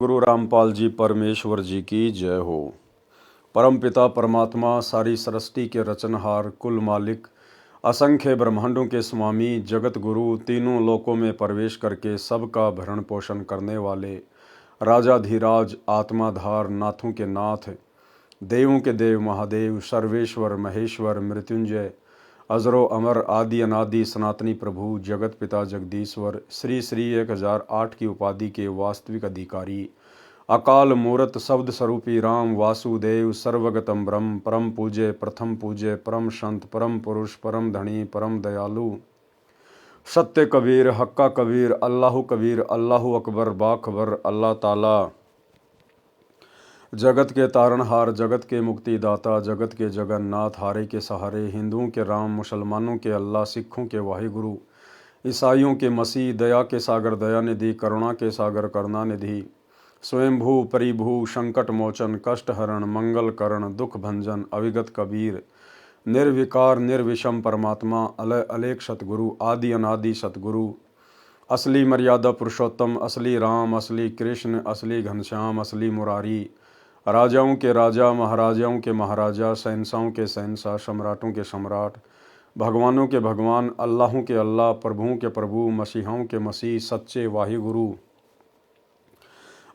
गुरु रामपाल जी परमेश्वर जी की जय हो। परम पिता परमात्मा सारी सृष्टि के रचनहार, कुल मालिक, असंख्य ब्रह्मांडों के स्वामी, जगत गुरु, तीनों लोकों में प्रवेश करके सबका भरण पोषण करने वाले राजाधिराज, आत्माधार, नाथों के नाथ, देवों के देव महादेव, सर्वेश्वर महेश्वर, मृत्युंजय, अजरो अमर, आदि अनादि, सनातनी प्रभु, जगत पिता जगदीश्वर, श्री श्री 1008 की उपाधि के वास्तविक अधिकारी, अकाल मूरत शब्द स्वरूपी राम वासुदेव, सर्वगतम ब्रह्म, परम पूज्य, प्रथम पूज्य, परम संत, परम पुरुष, परम धनी, परम दयालु, सत्य कबीर, हक्का कबीर, अल्लाह कबीर, अल्लाह अकबर, बाखबर, अल्लाह ताला, जगत के तारणहार, जगत के मुक्तिदाता, जगत के जगन्नाथ, हारे के सहारे, हिंदुओं के राम, मुसलमानों के अल्लाह, सिखों के वाहिगुरु, ईसाइयों के मसीह, दया के सागर दयानिधि, करुणा के सागर करुणानिधि, स्वयंभू परिभू, संकट मोचन, कष्ट हरण, मंगल करण, दुख भंजन, अविगत कबीर, निर्विकार निर्विषम परमात्मा, अलय अलेख सतगुरु, आदि अनादि सतगुरु, असली मर्यादा पुरुषोत्तम, असली राम, असली कृष्ण, असली घनश्याम, असली मुरारी, राजाओं के राजा, महाराजाओं के महाराजा, शहंशाहों के शहंशाह, सम्राटों के सम्राट, भगवानों के भगवान, अल्लाहों के अल्लाह, प्रभुओं के प्रभु, मसीहाओं के मसीह, सच्चे वाहिगुरु,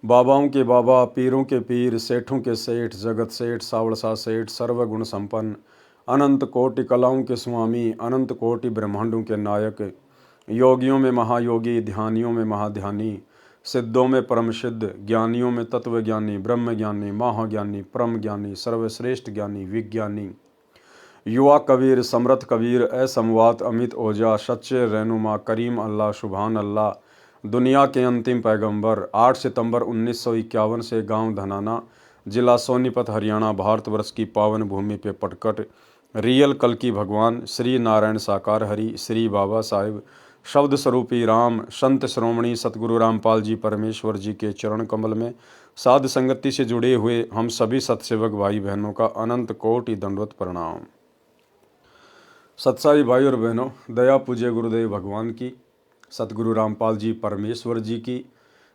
बाबाओं के बाबा, पीरों के पीर, सेठों के सेठ, जगत सेठ, सावड़सा सेठ, सर्वगुण संपन्न, अनंत कोटि कलाओं के स्वामी, अनंत कोटि ब्रह्मांडों के नायक, योगियों में महायोगी, ध्यानियों में महाध्यानी, सिद्धों में परम सिद्ध, ज्ञानियों में तत्व ज्ञानी, ब्रह्म ज्ञानी, महाज्ञानी, परम ज्ञानी, सर्वश्रेष्ठ ज्ञानी, विज्ञानी, युवा कबीर, समर्थ कबीर, असमवात, अमित ओजा, सच्चे रहनुमा, करीम अल्लाह, सुभान अल्लाह, दुनिया के अंतिम पैगंबर, 8 सितंबर 1951 से गांव धनाना, जिला सोनीपत, हरियाणा, भारतवर्ष की पावन भूमि पे पटकट, रियल कल की भगवान, श्री नारायण साकार हरि, श्री बाबा साहिब, शब्द स्वरूपी राम, संत श्रोमणी सतगुरु रामपाल जी परमेश्वर जी के चरण कमल में साध संगति से जुड़े हुए हम सभी सतसेवक भाई बहनों का अनंत कोटि दंडवत प्रणाम। सत्साई भाई और बहनों, दया पूज्य गुरुदेव भगवान की, सतगुरु रामपाल जी परमेश्वर जी की,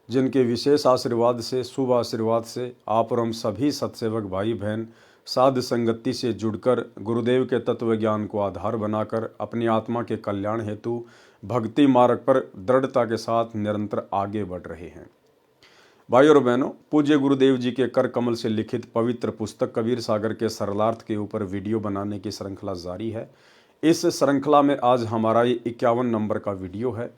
जिनके विशेष आशीर्वाद से, शुभ आशीर्वाद से आप और हम सभी सतसेवक भाई बहन साध संगति से जुड़कर गुरुदेव के तत्व ज्ञान को आधार बनाकर अपनी आत्मा के कल्याण हेतु भक्ति मार्ग पर दृढ़ता के साथ निरंतर आगे बढ़ रहे हैं। भाई और बहनों, पूज्य गुरुदेव जी के कर कमल से लिखित पवित्र पुस्तक कबीर सागर के सरलार्थ के ऊपर वीडियो बनाने की श्रृंखला जारी है। इस श्रृंखला में आज हमारा ये 51 नंबर का वीडियो है।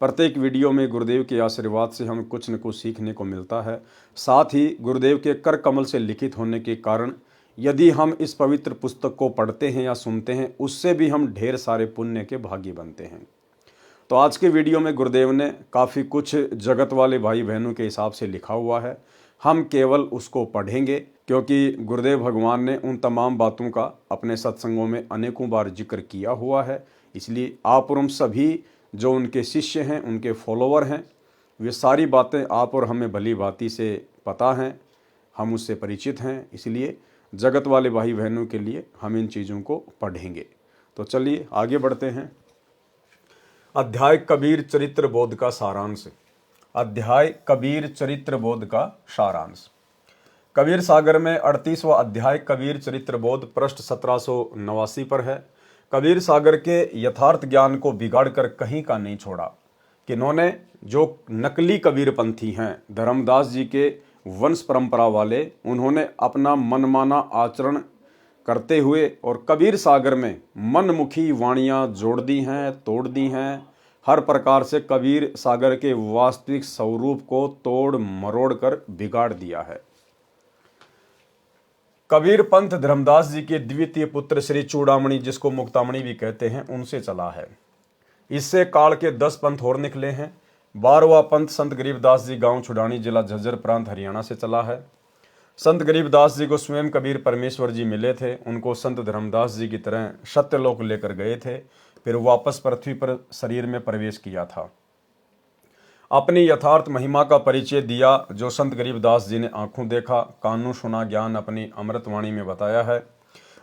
प्रत्येक वीडियो में गुरुदेव के आशीर्वाद से हमें कुछ न कुछ सीखने को मिलता है। साथ ही गुरुदेव के कर कमल से लिखित होने के कारण यदि हम इस पवित्र पुस्तक को पढ़ते हैं या सुनते हैं, उससे भी हम ढेर सारे पुण्य के भागी बनते हैं। तो आज के वीडियो में गुरुदेव ने काफ़ी कुछ जगत वाले भाई बहनों के हिसाब से लिखा हुआ है। हम केवल उसको पढ़ेंगे क्योंकि गुरुदेव भगवान ने उन तमाम बातों का अपने सत्संगों में अनेकों बार जिक्र किया हुआ है। इसलिए आप और हम सभी जो उनके शिष्य हैं, उनके फॉलोवर हैं, वे सारी बातें आप और हमें भली भांति से पता हैं, हम उससे परिचित हैं। इसलिए जगत वाले भाई बहनों के लिए हम इन चीज़ों को पढ़ेंगे। तो चलिए आगे बढ़ते हैं। अध्याय कबीर चरित्र बोध का सारांश। अध्याय कबीर चरित्र बोध का सारांश। कबीर सागर में 38वां अध्याय कबीर चरित्र बोध पृष्ठ 1789 पर है। कबीर सागर के यथार्थ ज्ञान को बिगाड़कर कहीं का नहीं छोड़ा कि इन्होंने जो नकली कबीरपंथी हैं, धर्मदास जी के वंश परंपरा वाले, उन्होंने अपना मनमाना आचरण करते हुए और कबीर सागर में मनमुखी वाणियाँ जोड़ दी हैं, तोड़ दी हैं। हर प्रकार से कबीर सागर के वास्तविक स्वरूप को तोड़ मरोड़ कर बिगाड़ दिया है। कबीर पंथ धर्मदास जी के द्वितीय पुत्र श्री चूड़ामणि, जिसको मुक्तामणि भी कहते हैं, उनसे चला है। इससे काल के 10 पंथ और निकले हैं। 12वां पंथ संत गरीबदास जी गांव छुड़ानी, जिला झज्जर प्रांत, हरियाणा से चला है। संत गरीबदास जी को स्वयं कबीर परमेश्वर जी मिले थे। उनको संत धर्मदास जी की तरह सत्यलोक लेकर गए थे, फिर वापस पृथ्वी पर शरीर में प्रवेश किया था। अपनी यथार्थ महिमा का परिचय दिया, जो संत गरीबदास जी ने आंखों देखा, कानों सुना, ज्ञान अपनी अमृतवाणी में बताया है,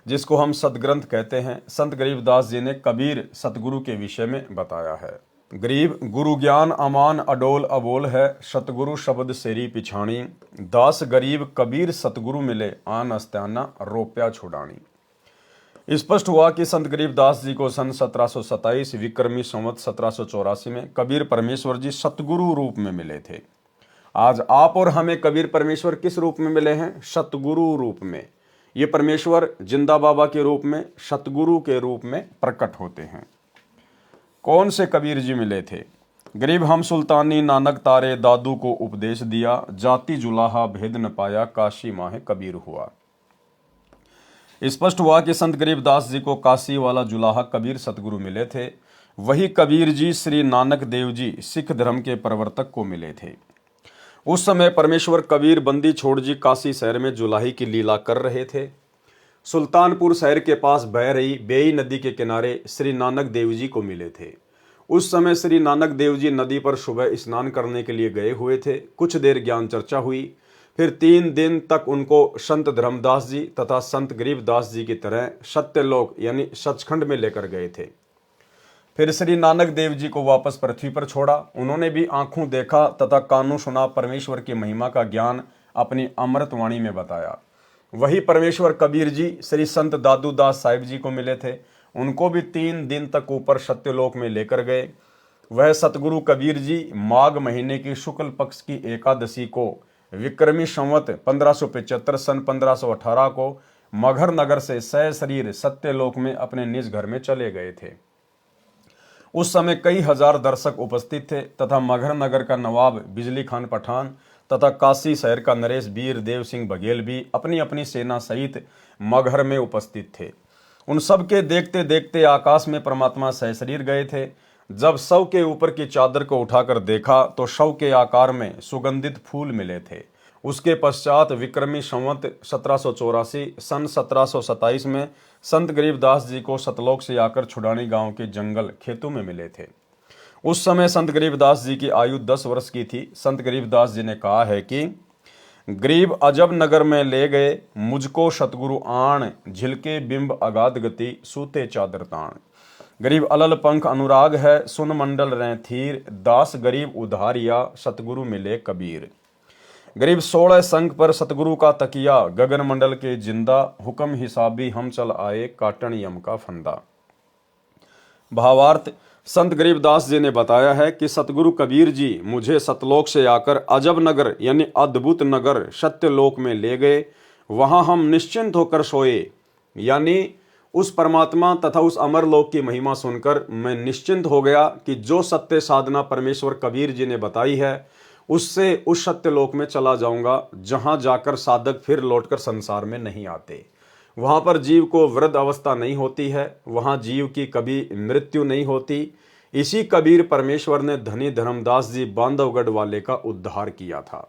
जिसको हम सदग्रंथ कहते हैं। संत गरीबदास जी ने कबीर सतगुरु के विषय में बताया है। गरीब गुरु ज्ञान अमान अडोल अबोल है, सतगुरु शब्द सेरी पिछाणी, दास गरीब कबीर सतगुरु मिले, आन अस्त्याना रोप्या छुड़ानी। स्पष्ट हुआ कि संत गरीबदास जी को सन 1727 विक्रमी संवत 1784 में कबीर परमेश्वर जी सतगुरु रूप में मिले थे। आज आप और हमें कबीर परमेश्वर किस रूप में मिले हैं? सतगुरु रूप में। ये परमेश्वर जिंदा बाबा के रूप में, सतगुरु के रूप में प्रकट होते हैं। कौन से कबीर जी मिले थे? गरीब हम सुल्तानी नानक तारे, दादू को उपदेश दिया, जाति जुलाहा भेद न पाया, काशी माहे कबीर हुआ। स्पष्ट हुआ कि संत गरीबदास जी को काशी वाला जुलाहा कबीर सतगुरु मिले थे। वही कबीर जी श्री नानक देव जी सिख धर्म के प्रवर्तक को मिले थे। उस समय परमेश्वर कबीर बंदी छोड़ जी काशी शहर में जुलाही की लीला कर रहे थे। सुल्तानपुर शहर के पास बह रही बेई नदी के किनारे श्री नानक देव जी को मिले थे। उस समय श्री नानक देव जी नदी पर सुबह स्नान करने के लिए गए हुए थे। कुछ देर ज्ञान चर्चा हुई, फिर 3 दिन तक उनको संत धर्मदास जी तथा संत गरीबदास जी की तरह सत्यलोक यानी सचखंड में लेकर गए थे। फिर श्री नानक देव जी को वापस पृथ्वी पर छोड़ा। उन्होंने भी आंखों देखा तथा कानों सुना, परमेश्वर की महिमा का ज्ञान अपनी अमृतवाणी में बताया। वही परमेश्वर कबीर जी श्री संत दादू दास साहिब जी को मिले थे। उनको भी 3 दिन तक ऊपर सत्यलोक में लेकर गए। वह सतगुरु कबीर जी माघ महीने की शुक्ल पक्ष की एकादशी को विक्रमी संवत 1575 सन 1518 को मगहर नगर से सशरीर सत्यलोक में अपने निज घर में चले गए थे। उस समय कई हजार दर्शक उपस्थित थे तथा मगहर नगर का नवाब बिजली खान पठान तथा काशी शहर का नरेश वीर देव सिंह बघेल भी अपनी अपनी सेना सहित मगहर में उपस्थित थे। उन सब के देखते देखते आकाश में परमात्मा सशरीर गए थे। जब शव के ऊपर की चादर को उठाकर देखा तो शव के आकार में सुगंधित फूल मिले थे। उसके पश्चात विक्रमी संवत 1784 सन 1727 में संत गरीबदास जी को सतलोक से आकर छुड़ानी गांव के जंगल खेतों में मिले थे। उस समय संत गरीबदास जी की आयु 10 वर्ष की थी। संत गरीबदास जी ने कहा है कि गरीब अजब नगर में ले गए मुझको सतगुरु आण, झिलके बिंब अगाध गति सूते चादर ताण। गरीब अलल पंख अनुराग है, सुन मंडल रहें थीर, दास गरीब उधारिया सतगुरु मिले कबीर। गरीब 16 संग पर सतगुरु का तकिया, गगन मंडल के जिंदा, हुक्म हिसाबी हम चल आए, काटन यम का फंदा। भावार्थ, संत गरीबदास जी ने बताया है कि सतगुरु कबीर जी मुझे सतलोक से आकर अजब नगर यानी अद्भुत नगर सत्यलोक में ले गए। वहां हम निश्चिंत होकर सोए, यानी उस परमात्मा तथा उस अमरलोक की महिमा सुनकर मैं निश्चिंत हो गया कि जो सत्य साधना परमेश्वर कबीर जी ने बताई है उससे उस सत्यलोक में चला जाऊंगा, जहां जाकर साधक फिर लौटकर संसार में नहीं आते। वहां पर जीव को वृद्ध अवस्था नहीं होती है, वहां जीव की कभी मृत्यु नहीं होती। इसी कबीर परमेश्वर ने धनी धर्मदास जी बांधवगढ़ वाले का उद्धार किया था।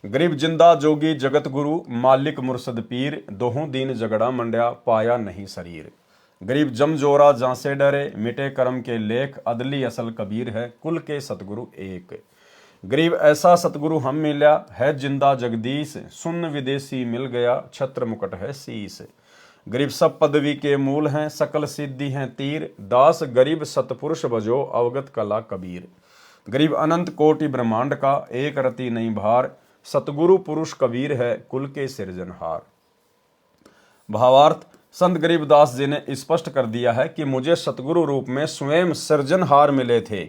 गरीब जिंदा जोगी जगत गुरु, मालिक मुर्शद पीर, दोहों दीन झगड़ा मंड्या, पाया नहीं शरीर। गरीब जमजोरा जहां से डरे, मिटे कर्म के लेख, अदली असल कबीर है, कुल के सतगुरु एक। गरीब ऐसा सतगुरु हम मिला है जिंदा जगदीश, सुन विदेशी मिल गया, छत्र मुकुट है शीस। गरीब सब पदवी के मूल हैं, सकल सिद्धि हैं तीर, दास गरीब सतपुरुष बजो, अवगत कला कबीर। गरीब अनंत कोटि ब्रह्मांड का, एक रति नहीं भार, सतगुरु पुरुष कबीर है, कुल के सिरजनहार। भावार्थ, संत गरीबदास जी ने स्पष्ट कर दिया है कि मुझे सतगुरु रूप में स्वयं सृजनहार मिले थे,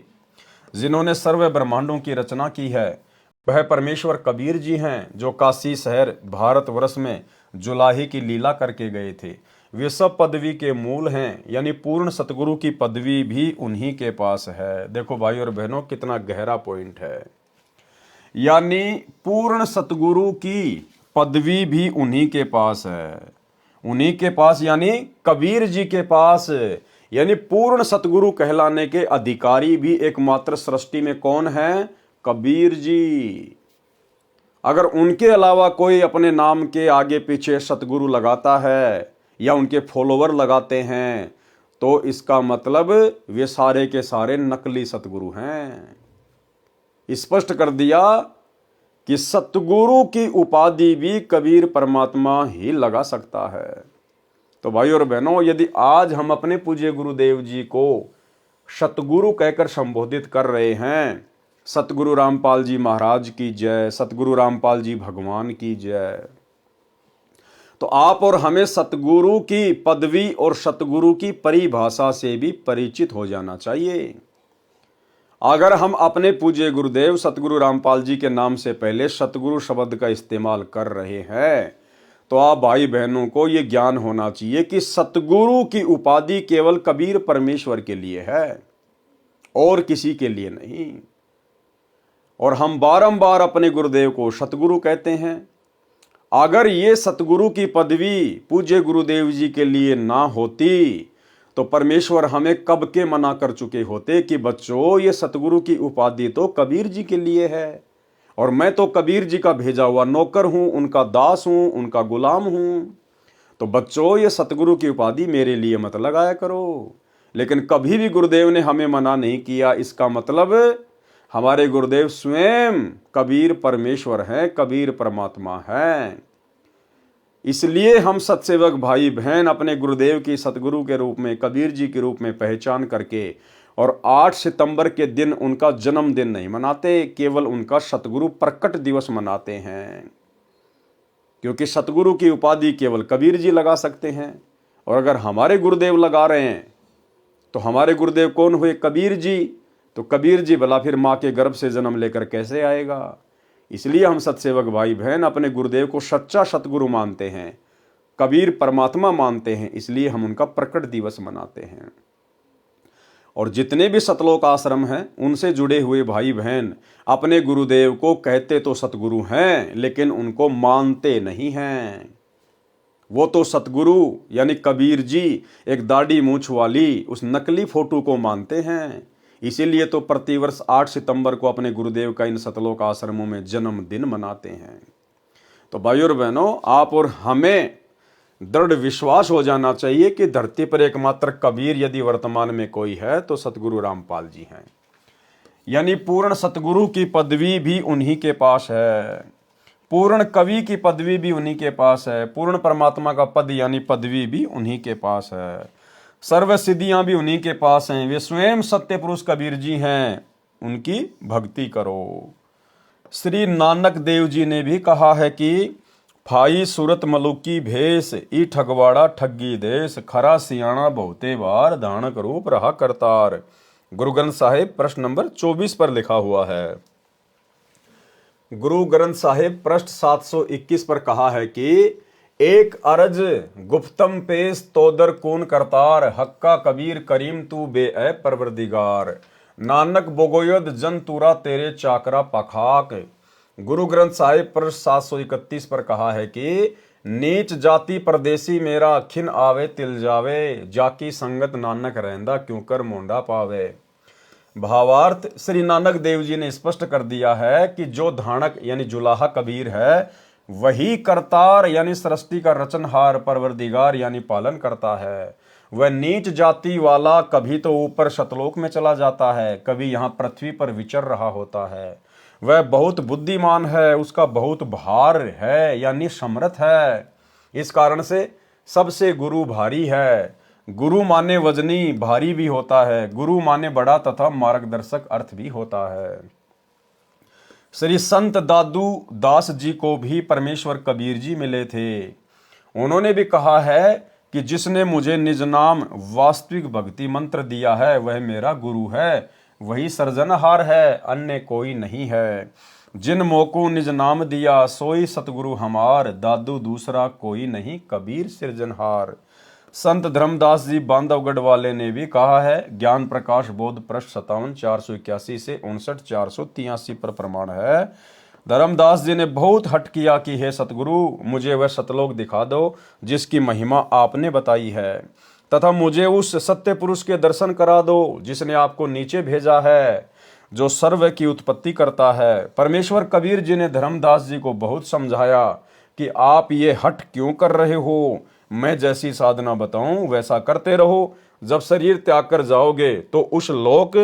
जिन्होंने सर्व ब्रह्मांडों की रचना की है। वह परमेश्वर कबीर जी हैं, जो काशी शहर भारतवर्ष में जुलाही की लीला करके गए थे। वे सब पदवी के मूल हैं, यानी पूर्ण सतगुरु की पदवी भी उन्हीं के पास है। देखो भाई और बहनों, कितना गहरा पॉइंट है। यानी पूर्ण सतगुरु की पदवी भी उन्हीं के पास है। उन्हीं के पास यानी कबीर जी के पास, यानी पूर्ण सतगुरु कहलाने के अधिकारी भी एकमात्र सृष्टि में कौन है? कबीर जी। अगर उनके अलावा कोई अपने नाम के आगे पीछे सतगुरु लगाता है या उनके फॉलोवर लगाते हैं तो इसका मतलब वे सारे के सारे नकली सतगुरु हैं। स्पष्ट कर दिया कि सतगुरु की उपाधि भी कबीर परमात्मा ही लगा सकता है। तो भाई और बहनों, यदि आज हम अपने पूज्य गुरुदेव जी को सतगुरु कहकर संबोधित कर रहे हैं। सतगुरु रामपाल जी महाराज की जय, सतगुरु रामपाल जी भगवान की जय। तो आप और हमें सतगुरु की पदवी और सतगुरु की परिभाषा से भी परिचित हो जाना चाहिए। अगर हम अपने पूज्य गुरुदेव सतगुरु रामपाल जी के नाम से पहले सतगुरु शब्द का इस्तेमाल कर रहे हैं, तो आप भाई बहनों को यह ज्ञान होना चाहिए कि सतगुरु की उपाधि केवल कबीर परमेश्वर के लिए है और किसी के लिए नहीं। और हम बारंबार अपने गुरुदेव को सतगुरु कहते हैं। अगर ये सतगुरु की पदवी पूज्य गुरुदेव जी के लिए ना होती तो परमेश्वर हमें कब के मना कर चुके होते कि बच्चों ये सतगुरु की उपाधि तो कबीर जी के लिए है और मैं तो कबीर जी का भेजा हुआ नौकर हूं, उनका दास हूं, उनका गुलाम हूं। तो बच्चों ये सतगुरु की उपाधि मेरे लिए मत लगाया करो। लेकिन कभी भी गुरुदेव ने हमें मना नहीं किया। इसका मतलब हमारे गुरुदेव स्वयं कबीर परमेश्वर हैं, कबीर परमात्मा हैं। इसलिए हम सत्सेवक भाई बहन अपने गुरुदेव की सतगुरु के रूप में, कबीर जी के रूप में पहचान करके और 8 सितंबर के दिन उनका जन्मदिन नहीं मनाते, केवल उनका सतगुरु प्रकट दिवस मनाते हैं। क्योंकि सतगुरु की उपाधि केवल कबीर जी लगा सकते हैं और अगर हमारे गुरुदेव लगा रहे हैं तो हमारे गुरुदेव कौन हुए? कबीर जी। तो कबीर जी भला फिर माँ के गर्भ से जन्म लेकर कैसे आएगा? इसलिए हम सत्सेवक भाई बहन अपने गुरुदेव को सच्चा सतगुरु मानते हैं, कबीर परमात्मा मानते हैं, इसलिए हम उनका प्रकट दिवस मनाते हैं। और जितने भी सतलोक आश्रम हैं उनसे जुड़े हुए भाई बहन अपने गुरुदेव को कहते तो सतगुरु हैं लेकिन उनको मानते नहीं हैं। वो तो सतगुरु यानी कबीर जी एक दाढ़ी मूंछ वाली उस नकली फोटो को मानते हैं। इसीलिए तो प्रतिवर्ष 8 सितंबर को अपने गुरुदेव का इन सतलोक आश्रमों में जन्मदिन मनाते हैं। तो भाइयों और बहनों, आप और हमें दृढ़ विश्वास हो जाना चाहिए कि धरती पर एकमात्र कबीर यदि वर्तमान में कोई है तो सतगुरु रामपाल जी हैं। यानी पूर्ण सतगुरु की पदवी भी उन्हीं के पास है, पूर्ण कवि की पदवी भी उन्हीं के पास है, पूर्ण परमात्मा का पद यानी पदवी भी उन्हीं के पास है, सर्व सिद्धियां भी उन्हीं के पास हैं। वे स्वयं सत्य पुरुष कबीर जी हैं, उनकी भक्ति करो। श्री नानक देव जी ने भी कहा है कि फाई सूरत मलुकी भेष ई ठगवाड़ा ठगी देश खरा सियाणा बहुते बार धानक रूप रहा करतार। गुरु ग्रंथ साहिब प्रश्न नंबर 24 पर लिखा हुआ है। गुरु ग्रंथ साहिब पृष्ठ 721 पर कहा है कि एक अरज गुप्तम पेश तोदर कौन करतार हक्का कबीर करीम तू बे ए परवरदिगार नानक बोगोयद जन तुरा तेरे चाकरा पखाक। गुरु ग्रंथ साहिब पृष्ठ 731 पर कहा है कि नीच जाति परदेसी मेरा खिन आवे तिल जावे जाकी संगत नानक रहंदा क्यों कर मोंडा पावे। भावार्थ श्री नानक देव जी ने स्पष्ट कर दिया है कि जो धानक यानी जुलाहा कबीर है वही करतार यानी सृष्टि का रचनहार परवरदिगार यानी पालन करता है। वह नीच जाति वाला कभी तो ऊपर सतलोक में चला जाता है, कभी यहाँ पृथ्वी पर विचर रहा होता है। वह बहुत बुद्धिमान है, उसका बहुत भार है यानी समर्थ है। इस कारण से सबसे गुरु भारी है। गुरु माने वजनी भारी भी होता है, गुरु माने बड़ा तथा मार्गदर्शक अर्थ भी होता है। श्री संत दादू दास जी को भी परमेश्वर कबीर जी मिले थे। उन्होंने भी कहा है कि जिसने मुझे निज नाम वास्तविक भक्ति मंत्र दिया है वह मेरा गुरु है, वही सृजनहार है, अन्य कोई नहीं है। जिन मोको निज नाम दिया सोई सतगुरु हमार, दादू दूसरा कोई नहीं कबीर सृजनहार। संत धर्मदास जी बांधवगढ़ वाले ने भी कहा है, ज्ञान प्रकाश बोध पृष्ठ 57 481 से 59 483 पर प्रमाण है। धर्मदास जी ने बहुत हट किया कि हे सतगुरु मुझे वह सतलोक दिखा दो जिसकी महिमा आपने बताई है, तथा मुझे उस सत्य पुरुष के दर्शन करा दो जिसने आपको नीचे भेजा है, जो सर्व की उत्पत्ति करता है। परमेश्वर कबीर जी ने धर्मदास जी को बहुत समझाया कि आप ये हट क्यों कर रहे हो, मैं जैसी साधना बताऊं वैसा करते रहो। जब शरीर त्याग कर जाओगे तो उस लोक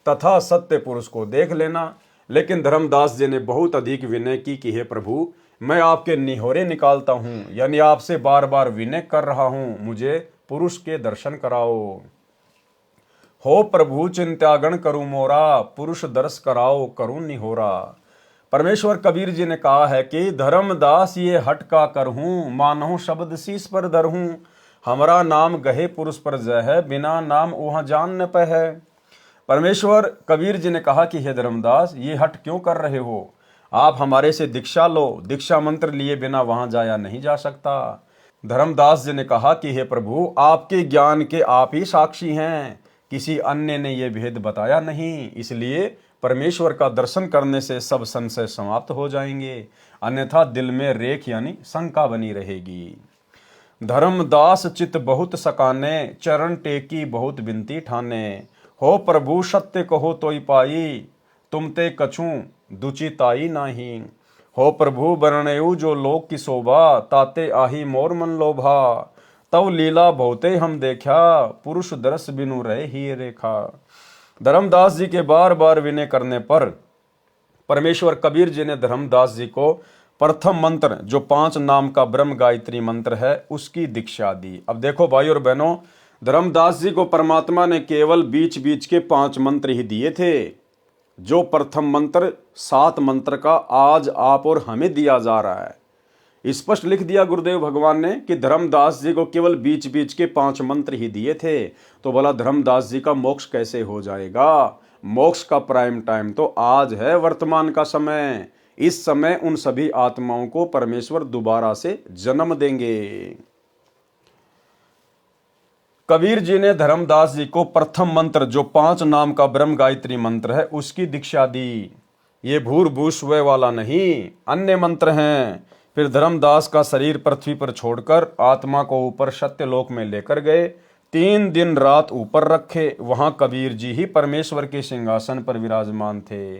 तथा सत्य पुरुष को देख लेना। लेकिन धर्मदास जी ने बहुत अधिक विनय की कि हे प्रभु मैं आपके निहोरे निकालता हूं, यानी आपसे बार बार विनय कर रहा हूं, मुझे पुरुष के दर्शन कराओ। हो प्रभु चिंत्यागण करूं मोरा, पुरुष दर्श कराओ करूं निहोरा। परमेश्वर कबीर जी ने कहा है कि धर्मदास ये हट का करहूं, मानहूं शब्द शीस पर धरहूं। हमारा नाम गहे पुरुष पर जय है, बिना नाम वहां जान न पै है। परमेश्वर कबीर जी ने कहा कि हे धर्मदास, ये हट क्यों कर रहे हो? आप हमारे से दीक्षा लो, दीक्षा मंत्र लिए बिना वहां जाया नहीं जा सकता। धर्मदास जी ने कहा कि हे प्रभु, आपके ज्ञान के आप ही साक्षी हैं, किसी अन्य ने यह भेद बताया नहीं, इसलिए परमेश्वर का दर्शन करने से सब संशय समाप्त हो जाएंगे, अन्यथा दिल में रेख यानी शंका बनी रहेगी। धर्मदास चित बहुत सकाने, चरण टेकी बहुत बिनती ठाने। हो प्रभु सत्य कहो तोई पाई, तुम ते कछु दुचिताई नाही। हो प्रभु बरणयु जो लोक की शोभा, ताते आही मोर मन लोभा। तव लीला बहुते हम देखा, पुरुष दरस बिनु रहे ही रेखा। धर्मदास जी के बार बार विनय करने पर परमेश्वर कबीर जी ने धर्मदास जी को प्रथम मंत्र, जो 5 नाम का ब्रह्म गायत्री मंत्र है, उसकी दीक्षा दी। अब देखो भाई और बहनों, धर्मदास जी को परमात्मा ने केवल बीच बीच के 5 मंत्र ही दिए थे। जो प्रथम मंत्र 7 मंत्र का आज आप और हमें दिया जा रहा है, स्पष्ट लिख दिया गुरुदेव भगवान ने कि धर्मदास जी को केवल बीच बीच के 5 मंत्र ही दिए थे। तो भला धर्मदास जी का मोक्ष कैसे हो जाएगा? मोक्ष का प्राइम टाइम तो आज है, वर्तमान का समय। इस समय उन सभी आत्माओं को परमेश्वर दोबारा से जन्म देंगे। कबीर जी ने धर्मदास जी को प्रथम मंत्र, जो 5 नाम का ब्रह्म गायत्री मंत्र है, उसकी दीक्षा दी। ये भूर्भुव स्व वाला नहीं, अन्य मंत्र हैं। फिर धर्मदास का शरीर पृथ्वी पर छोड़कर आत्मा को ऊपर सत्यलोक में लेकर गए। 3 दिन रात ऊपर रखे। वहां कबीर जी ही परमेश्वर के सिंहासन पर विराजमान थे।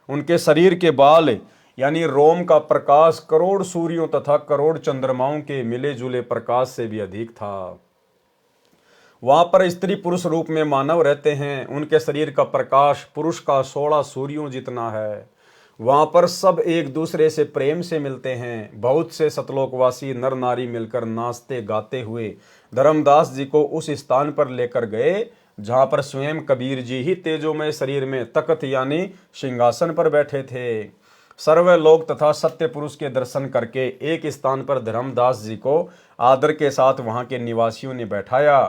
उनके शरीर के बाल यानी रोम का प्रकाश करोड़ सूर्यों तथा करोड़ चंद्रमाओं के मिले जुले प्रकाश से भी अधिक था। वहां पर स्त्री पुरुष रूप में मानव रहते हैं। उनके शरीर का प्रकाश पुरुष का 16 सूर्यों जितना है। वहां पर सब एक दूसरे से प्रेम से मिलते हैं। बहुत से सतलोकवासी नर नारी मिलकर नाचते गाते हुए धर्मदास जी को उस स्थान पर लेकर गए जहां पर स्वयं कबीर जी ही तेजोमय शरीर में तख्त यानी सिंहासन पर बैठे थे। सर्व लोक तथा सत्य पुरुष के दर्शन करके एक स्थान पर धर्मदास जी को आदर के साथ वहां के निवासियों ने बैठाया।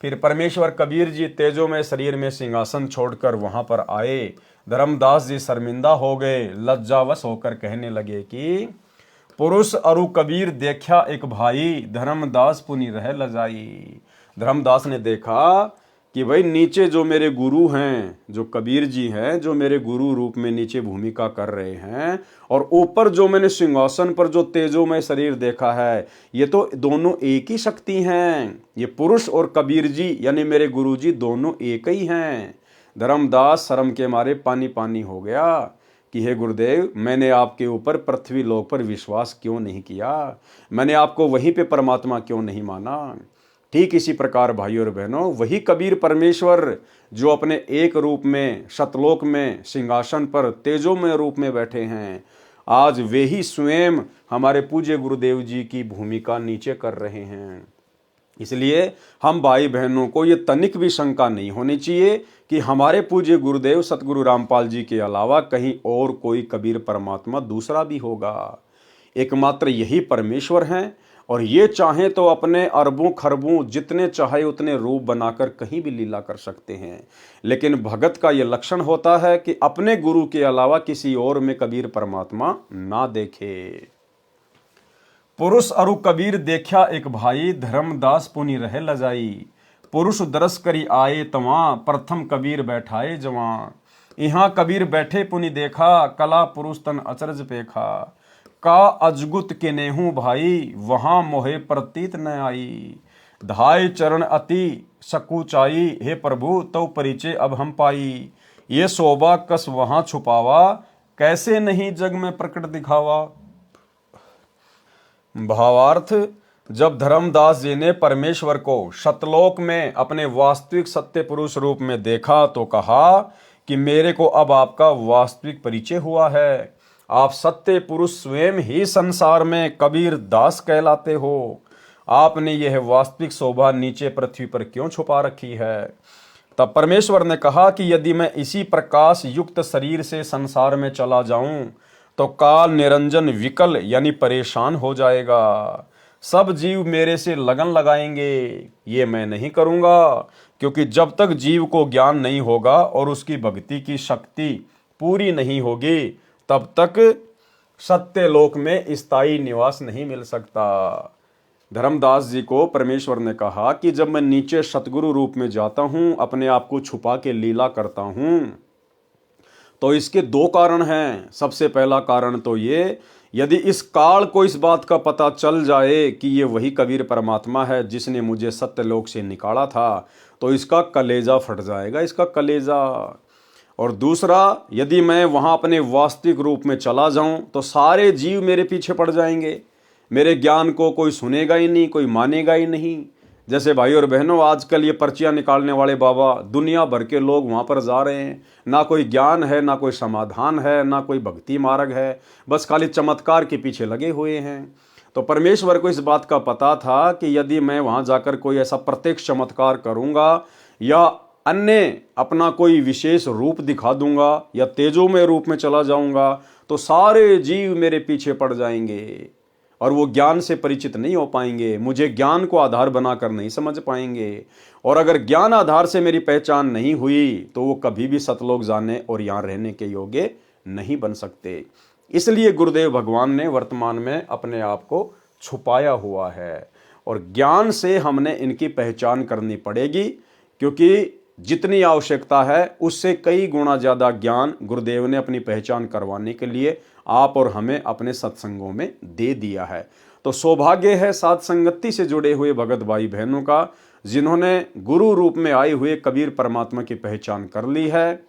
फिर परमेश्वर कबीर जी तेजोमय शरीर में सिंहासन छोड़कर वहां पर आए। धर्मदास जी शर्मिंदा हो गए, लज्जावश होकर कहने लगे कि पुरुष अरु कबीर देखा एक भाई, धर्मदास पुनि रह लजाई। धर्मदास ने देखा कि भाई नीचे जो मेरे गुरु हैं, जो कबीर जी हैं, जो मेरे गुरु रूप में नीचे भूमिका कर रहे हैं, और ऊपर जो मैंने सिंहासन पर जो तेजोमय शरीर देखा है, ये तो दोनों एक ही शक्ति हैं। ये पुरुष और कबीर जी यानी मेरे गुरु जी दोनों एक ही हैं। धर्मदास शर्म के मारे पानी पानी हो गया कि हे गुरुदेव, मैंने आपके ऊपर पृथ्वी लोक पर विश्वास क्यों नहीं किया? मैंने आपको वहीं पे परमात्मा क्यों नहीं माना? ठीक इसी प्रकार भाइयों और बहनों, वही कबीर परमेश्वर जो अपने एक रूप में सतलोक में सिंहासन पर तेजोमय रूप में बैठे हैं, आज वे ही स्वयं हमारे पूज्य गुरुदेव जी की भूमिका नीचे कर रहे हैं। इसलिए हम भाई बहनों को ये तनिक भी शंका नहीं होनी चाहिए कि हमारे पूज्य गुरुदेव सतगुरु रामपाल जी के अलावा कहीं और कोई कबीर परमात्मा दूसरा भी होगा। एकमात्र यही परमेश्वर हैं, और ये चाहें तो अपने अरबों खरबों जितने चाहे उतने रूप बनाकर कहीं भी लीला कर सकते हैं। लेकिन भगत का ये लक्षण होता है कि अपने गुरु के अलावा किसी और में कबीर परमात्मा ना देखे। पुरुष अरु कबीर देखा एक भाई, धर्मदास पुनि रहे लजाई। पुरुष दरस करी आए तवां, प्रथम कबीर बैठाए जवां। यहाँ कबीर बैठे पुनि देखा, कला पुरुष तन अचरज पेखा। का अजगुत के नेहू भाई, वहां मोहे प्रतीत न आई। धाय चरण अति सकुचाई, हे प्रभु तो परिचय अब हम पाई। ये शोभा कस वहां छुपावा, कैसे नहीं जग में प्रकट दिखावा। भावार्थ, जब धर्मदास जी ने परमेश्वर को सतलोक में अपने वास्तविक सत्य पुरुष रूप में देखा तो कहा कि मेरे को अब आपका वास्तविक परिचय हुआ है। आप सत्य पुरुष स्वयं ही संसार में कबीर दास कहलाते हो। आपने यह वास्तविक शोभा नीचे पृथ्वी पर क्यों छुपा रखी है? तब परमेश्वर ने कहा कि यदि मैं इसी प्रकाश युक्त शरीर से संसार में चला जाऊं तो काल निरंजन विकल यानी परेशान हो जाएगा। सब जीव मेरे से लगन लगाएंगे, ये मैं नहीं करूंगा, क्योंकि जब तक जीव को ज्ञान नहीं होगा और उसकी भक्ति की शक्ति पूरी नहीं होगी तब तक सत्य लोक में स्थायी निवास नहीं मिल सकता। धर्मदास जी को परमेश्वर ने कहा कि जब मैं नीचे सतगुरु रूप में जाता हूं, अपने आप को छुपा के लीला करता हूं, तो इसके दो कारण हैं। सबसे पहला कारण तो ये, यदि इस काल को इस बात का पता चल जाए कि ये वही कबीर परमात्मा है जिसने मुझे सत्यलोक से निकाला था, तो इसका कलेजा फट जाएगा, इसका कलेजा। और दूसरा, यदि मैं वहाँ अपने वास्तविक रूप में चला जाऊं तो सारे जीव मेरे पीछे पड़ जाएंगे, मेरे ज्ञान को कोई सुनेगा ही नहीं, कोई मानेगा ही नहीं। जैसे भाई और बहनों, आजकल ये पर्चियाँ निकालने वाले बाबा, दुनिया भर के लोग वहाँ पर जा रहे हैं, ना कोई ज्ञान है, ना कोई समाधान है, ना कोई भक्ति मार्ग है, बस खाली चमत्कार के पीछे लगे हुए हैं। तो परमेश्वर को इस बात का पता था कि यदि मैं वहाँ जाकर कोई ऐसा प्रत्यक्ष चमत्कार करूँगा या अन्य अपना कोई विशेष रूप दिखा दूंगा या तेजोमय रूप में चला जाऊंगा तो सारे जीव मेरे पीछे पड़ जाएंगे और वो ज्ञान से परिचित नहीं हो पाएंगे, मुझे ज्ञान को आधार बनाकर नहीं समझ पाएंगे। और अगर ज्ञान आधार से मेरी पहचान नहीं हुई तो वो कभी भी सतलोक जाने और यहाँ रहने के योग्य नहीं बन सकते। इसलिए गुरुदेव भगवान ने वर्तमान में अपने आप को छुपाया हुआ है और ज्ञान से हमने इनकी पहचान करनी पड़ेगी, क्योंकि जितनी आवश्यकता है उससे कई गुना ज़्यादा ज्ञान गुरुदेव ने अपनी पहचान करवाने के लिए आप और हमें अपने सत्संगों में दे दिया है। तो सौभाग्य है साथ संगति से जुड़े हुए भगत भाई बहनों का, जिन्होंने गुरु रूप में आए हुए कबीर परमात्मा की पहचान कर ली है।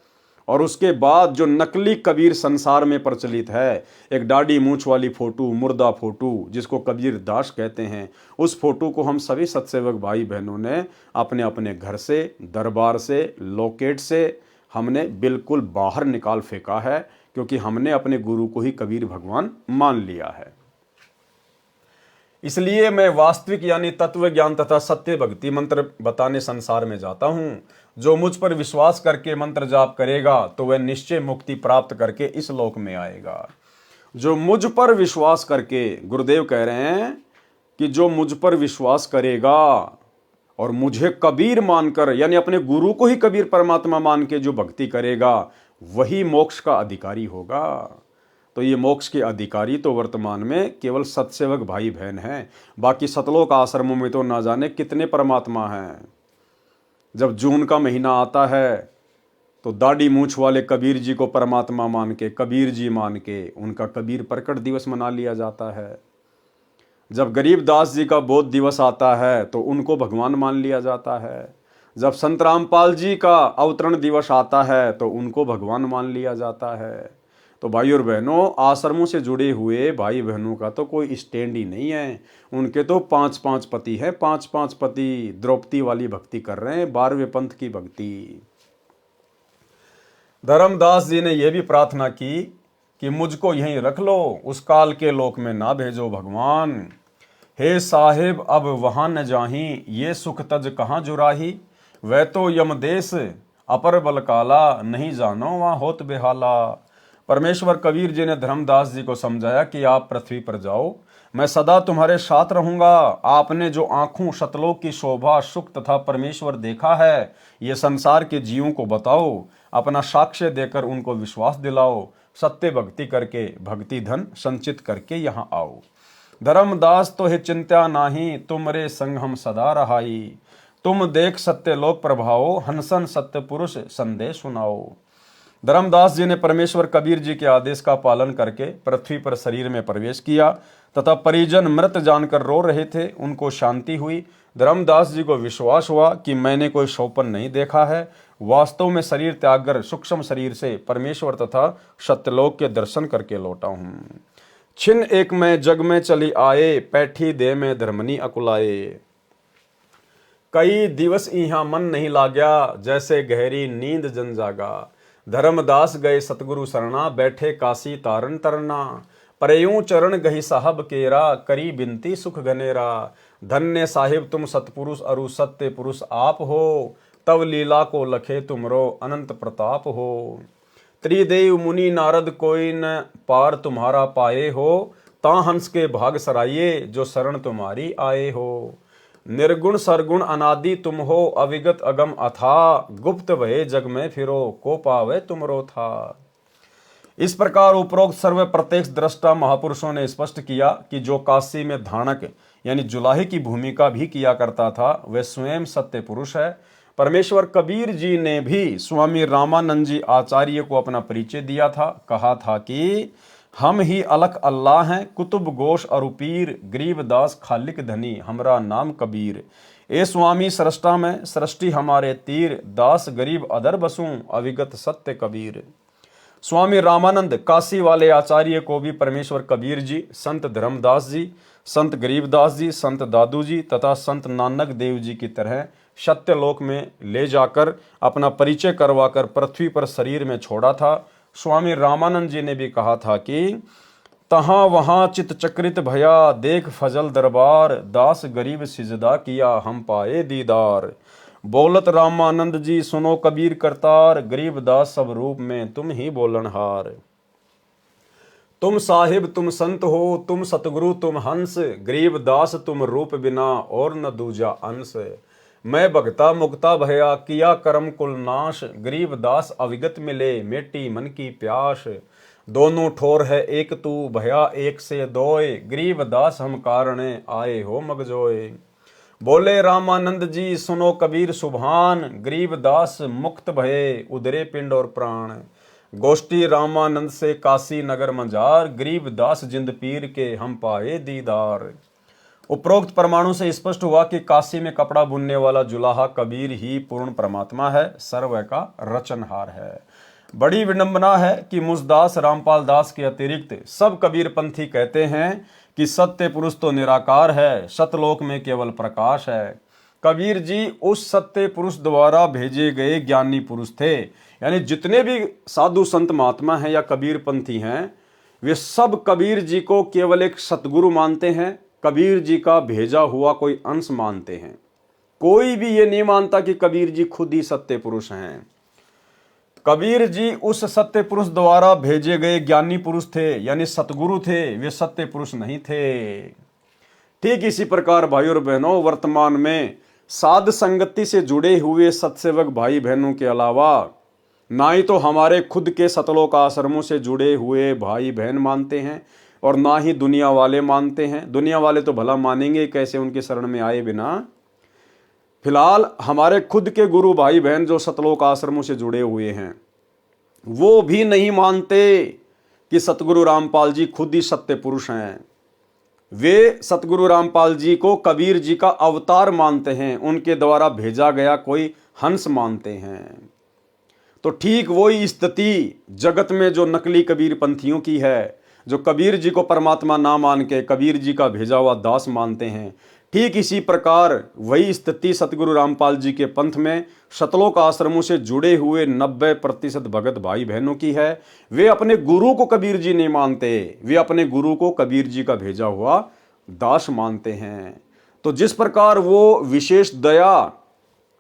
और उसके बाद जो नकली कबीर संसार में प्रचलित है, एक दाढ़ी मूंछ वाली फोटो, मुर्दा फोटो जिसको कबीर दास कहते हैं, उस फोटो को हम सभी सत्सेवक भाई बहनों ने अपने अपने घर से, दरबार से, लोकेट से हमने बिल्कुल बाहर निकाल फेंका है, क्योंकि हमने अपने गुरु को ही कबीर भगवान मान लिया है। इसलिए मैं वास्तविक यानी तत्व ज्ञान तथा सत्य भक्ति मंत्र बताने संसार में जाता हूं। जो मुझ पर विश्वास करके मंत्र जाप करेगा तो वह निश्चय मुक्ति प्राप्त करके इस लोक में आएगा। जो मुझ पर विश्वास करके, गुरुदेव कह रहे हैं कि जो मुझ पर विश्वास करेगा और मुझे कबीर मानकर यानी अपने गुरु को ही कबीर परमात्मा मान के जो भक्ति करेगा वही मोक्ष का अधिकारी होगा। तो ये मोक्ष के अधिकारी तो वर्तमान में केवल सत्सेवक भाई बहन हैं। बाकी सतलोक आश्रमों में तो ना जाने कितने परमात्मा हैं। जब जून का महीना आता है तो दाढ़ी मूंछ वाले कबीर जी को परमात्मा मान के, कबीर जी मान के उनका कबीर प्रकट दिवस मना लिया जाता है। जब गरीबदास जी का बोध दिवस आता है तो उनको भगवान मान लिया जाता है। जब संत रामपाल जी का अवतरण दिवस आता है तो उनको भगवान मान लिया जाता है। तो भाई और बहनों, आश्रमों से जुड़े हुए भाई बहनों का तो कोई स्टैंड ही नहीं है। उनके तो 5-5 पति हैं, 5-5 पति द्रौपदी वाली भक्ति कर रहे हैं, 12वें पंथ की भक्ति। धर्मदास जी ने यह भी प्रार्थना की कि मुझको यहीं रख लो, उस काल के लोक में ना भेजो भगवान। हे साहिब अब वहां न जाही, ये सुख तज कहाँ जुराही। वह तो यमदेश अपर बल काला, नहीं जानो वहाँ होत बेहाला। परमेश्वर कबीर जी ने धर्मदास जी को समझाया कि आप पृथ्वी पर जाओ, मैं सदा तुम्हारे साथ रहूंगा। आपने जो आंखों सतलोक की शोभा, सुख तथा परमेश्वर देखा है, ये संसार के जीवों को बताओ, अपना साक्ष्य देकर उनको विश्वास दिलाओ। सत्य भक्ति करके भक्ति धन संचित करके यहाँ आओ। धर्मदास तो है चिंता नाही, तुमरे संग हम सदा रहाई। तुम देख सत्य लोक प्रभाओ, हंसन सत्य पुरुष संदेश सुनाओ। धर्मदास जी ने परमेश्वर कबीर जी के आदेश का पालन करके पृथ्वी पर शरीर में प्रवेश किया तथा परिजन मृत जानकर रो रहे थे, उनको शांति हुई। धर्मदास जी को विश्वास हुआ कि मैंने कोई स्वप्न नहीं देखा है, वास्तव में शरीर त्याग कर सूक्ष्म शरीर से परमेश्वर तथा सत्यलोक के दर्शन करके लौटा हूँ। छिन एक में जग में चली आए, पैठी दे में धर्मनी अकुलाए। कई दिवस यहाँ मन नहीं लाग्या, जैसे गहरी नींद जन जागा। धर्मदास गए सतगुरु शरणा, बैठे काशी तारन तरना। परयूं चरण गही साहब केरा, करी बिनती सुख घनेरा। धन्य साहिब तुम सतपुरुष अरु सत्य पुरुष आप हो, तव लीला को लखे तुमरो अनंत प्रताप हो। त्रिदेव मुनि नारद कोई न पार तुम्हारा पाए हो, ता हंस के भाग सराइये जो शरण तुम्हारी आए हो। निर्गुण सरगुण अनादि तुम हो, अविगत अगम अथा, गुप्त भये जग में फिरो, को पावे तुमरो था। इस प्रकार उपरोक्त सर्व प्रत्यक्ष दृष्टा महापुरुषों ने स्पष्ट किया कि जो काशी में धानक यानी जुलाहे की भूमिका भी किया करता था वह स्वयं सत्य पुरुष है। परमेश्वर कबीर जी ने भी स्वामी रामानंद जी आचार्य को अपना परिचय दिया था। कहा था कि हम ही अलख अल्लाह हैं, कुतुब गोश अरुपीर, गरीबदास खालिक धनी, हमरा नाम कबीर। ए स्वामी सृष्टा में सृष्टि हमारे तीर, दास गरीब अदर बसूं, अविगत सत्य कबीर। स्वामी रामानंद काशी वाले आचार्य को भी परमेश्वर कबीर जी, संत धर्मदास जी, संत गरीबदास जी, संत दादू जी तथा संत नानक देव जी की तरह सत्यलोक में ले जाकर अपना परिचय करवाकर पृथ्वी पर शरीर में छोड़ा था। स्वामी रामानंद जी ने भी कहा था कि तहाँ वहाँ चित चक्रित भया, देख फजल दरबार, दास गरीब सिजदा किया, हम पाए दीदार। बोलत रामानंद जी सुनो कबीर करतार, गरीब दास सब रूप में तुम ही बोलनहार। तुम साहिब तुम संत हो, तुम सतगुरु तुम हंस, गरीब दास तुम रूप बिना और न दूजा अंश। मैं भगता मुक्ता भया किया कर्म कुल नाश, गरीब दास अविगत मिले मेटी मन की प्यास। दोनों ठोर है एक तू भया एक से दोए, गरीब दास हम कारणे आए हो मगजोए। बोले रामानंद जी सुनो कबीर सुभान, गरीब दास मुक्त भये उदरे पिंड और प्राण। गोष्ठी रामानंद से काशी नगर मंजार, गरीब दास जिंद पीर के हम पाए दीदार। उपरोक्त परमाणु से स्पष्ट हुआ कि काशी में कपड़ा बुनने वाला जुलाहा कबीर ही पूर्ण परमात्मा है, सर्व का रचनहार है। बड़ी विडंबना है कि मुझदास रामपाल दास के अतिरिक्त सब कबीर पंथी कहते हैं कि सत्य पुरुष तो निराकार है, सतलोक में केवल प्रकाश है। कबीर जी उस सत्य पुरुष द्वारा भेजे गए ज्ञानी पुरुष थे। यानी जितने भी साधु संत महात्मा हैं या कबीर पंथी हैं, वे सब कबीर जी को केवल एक सतगुरु मानते हैं, कबीर जी का भेजा हुआ कोई अंश मानते हैं। कोई भी ये नहीं मानता कि कबीर जी खुद ही सत्य पुरुष हैं। कबीर जी उस सत्य पुरुष द्वारा भेजे गए ज्ञानी पुरुष थे, यानी सतगुरु थे, वे सत्य पुरुष नहीं थे। ठीक इसी प्रकार भाइयों और बहनों, वर्तमान में साध संगति से जुड़े हुए सत्सेवक भाई बहनों के अलावा ना ही तो हमारे खुद के सतलोक आश्रमों से जुड़े हुए भाई बहन मानते हैं और ना ही दुनिया वाले मानते हैं। दुनिया वाले तो भला मानेंगे कैसे उनके शरण में आए बिना। फिलहाल हमारे खुद के गुरु भाई बहन जो सतलोक आश्रमों से जुड़े हुए हैं, वो भी नहीं मानते कि सतगुरु रामपाल जी खुद ही सत्य पुरुष हैं। वे सतगुरु रामपाल जी को कबीर जी का अवतार मानते हैं, उनके द्वारा भेजा गया कोई हंस मानते हैं। तो ठीक वही स्थिति जगत में जो नकली कबीर पंथियों की है, जो कबीर जी को परमात्मा ना मान के कबीर जी का भेजा हुआ दास मानते हैं, ठीक इसी प्रकार वही स्थिति सतगुरु रामपाल जी के पंथ में सतलोक आश्रमों से जुड़े हुए 90% भगत भाई बहनों की है। वे अपने गुरु को कबीर जी नहीं मानते, वे अपने गुरु को कबीर जी का भेजा हुआ दास मानते हैं। तो जिस प्रकार वो विशेष दया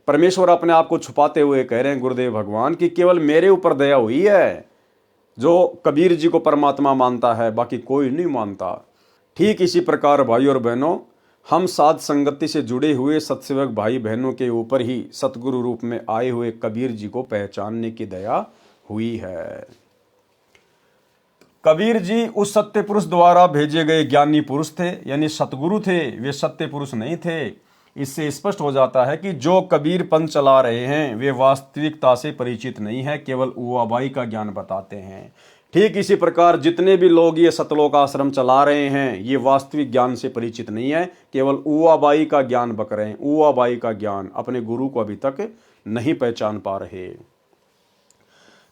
परमेश्वर अपने आप को छुपाते हुए कह रहे हैं गुरुदेव भगवान कि केवल मेरे ऊपर दया हुई है, जो कबीर जी को परमात्मा मानता है, बाकी कोई नहीं मानता। ठीक इसी प्रकार भाइयों और बहनों, हम साध संगति से जुड़े हुए सत्सेवक भाई बहनों के ऊपर ही सतगुरु रूप में आए हुए कबीर जी को पहचानने की दया हुई है। कबीर जी उस सत्य पुरुष द्वारा भेजे गए ज्ञानी पुरुष थे, यानी सतगुरु थे, वे सत्य पुरुष नहीं थे। इससे स्पष्ट हो जाता है कि जो कबीर पंथ चला रहे हैं वे वास्तविकता से परिचित नहीं है, केवल उवाबाई का ज्ञान बताते हैं। ठीक इसी प्रकार जितने भी लोग ये सतलोक आश्रम चला रहे हैं ये वास्तविक ज्ञान से परिचित नहीं है, केवल उवाबाई का ज्ञान बक रहे हैं। उवाबाई का ज्ञान, अपने गुरु को अभी तक नहीं पहचान पा रहे।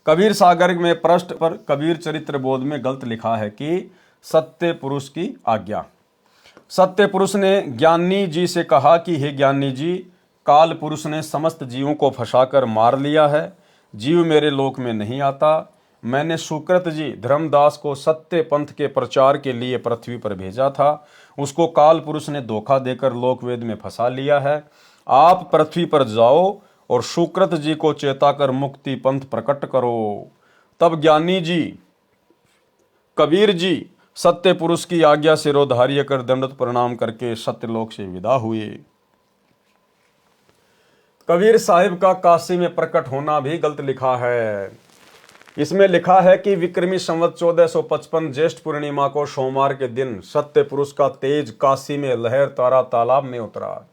कबीर सागर में पृष्ठ पर कबीर चरित्र बोध में गलत लिखा है कि सत्य पुरुष की आज्ञा। सत्य पुरुष ने ज्ञानी जी से कहा कि हे ज्ञानी जी, काल पुरुष ने समस्त जीवों को फंसाकर मार लिया है, जीव मेरे लोक में नहीं आता। मैंने सुकृत जी धर्मदास को सत्य पंथ के प्रचार के लिए पृथ्वी पर भेजा था, उसको काल पुरुष ने धोखा देकर लोकवेद में फंसा लिया है। आप पृथ्वी पर जाओ और सुकृत जी को चेताकर मुक्ति पंथ प्रकट करो। तब ज्ञानी जी कबीर जी सत्य पुरुष की आज्ञा सिरोधार्य कर दंडवत प्रणाम करके सत्यलोक से विदा हुए। कबीर साहिब का काशी में प्रकट होना भी गलत लिखा है। इसमें लिखा है कि विक्रमी संवत 1455 ज्येष्ठ पूर्णिमा को सोमवार के दिन सत्य पुरुष का तेज काशी में लहर तारा तालाब में उतरा।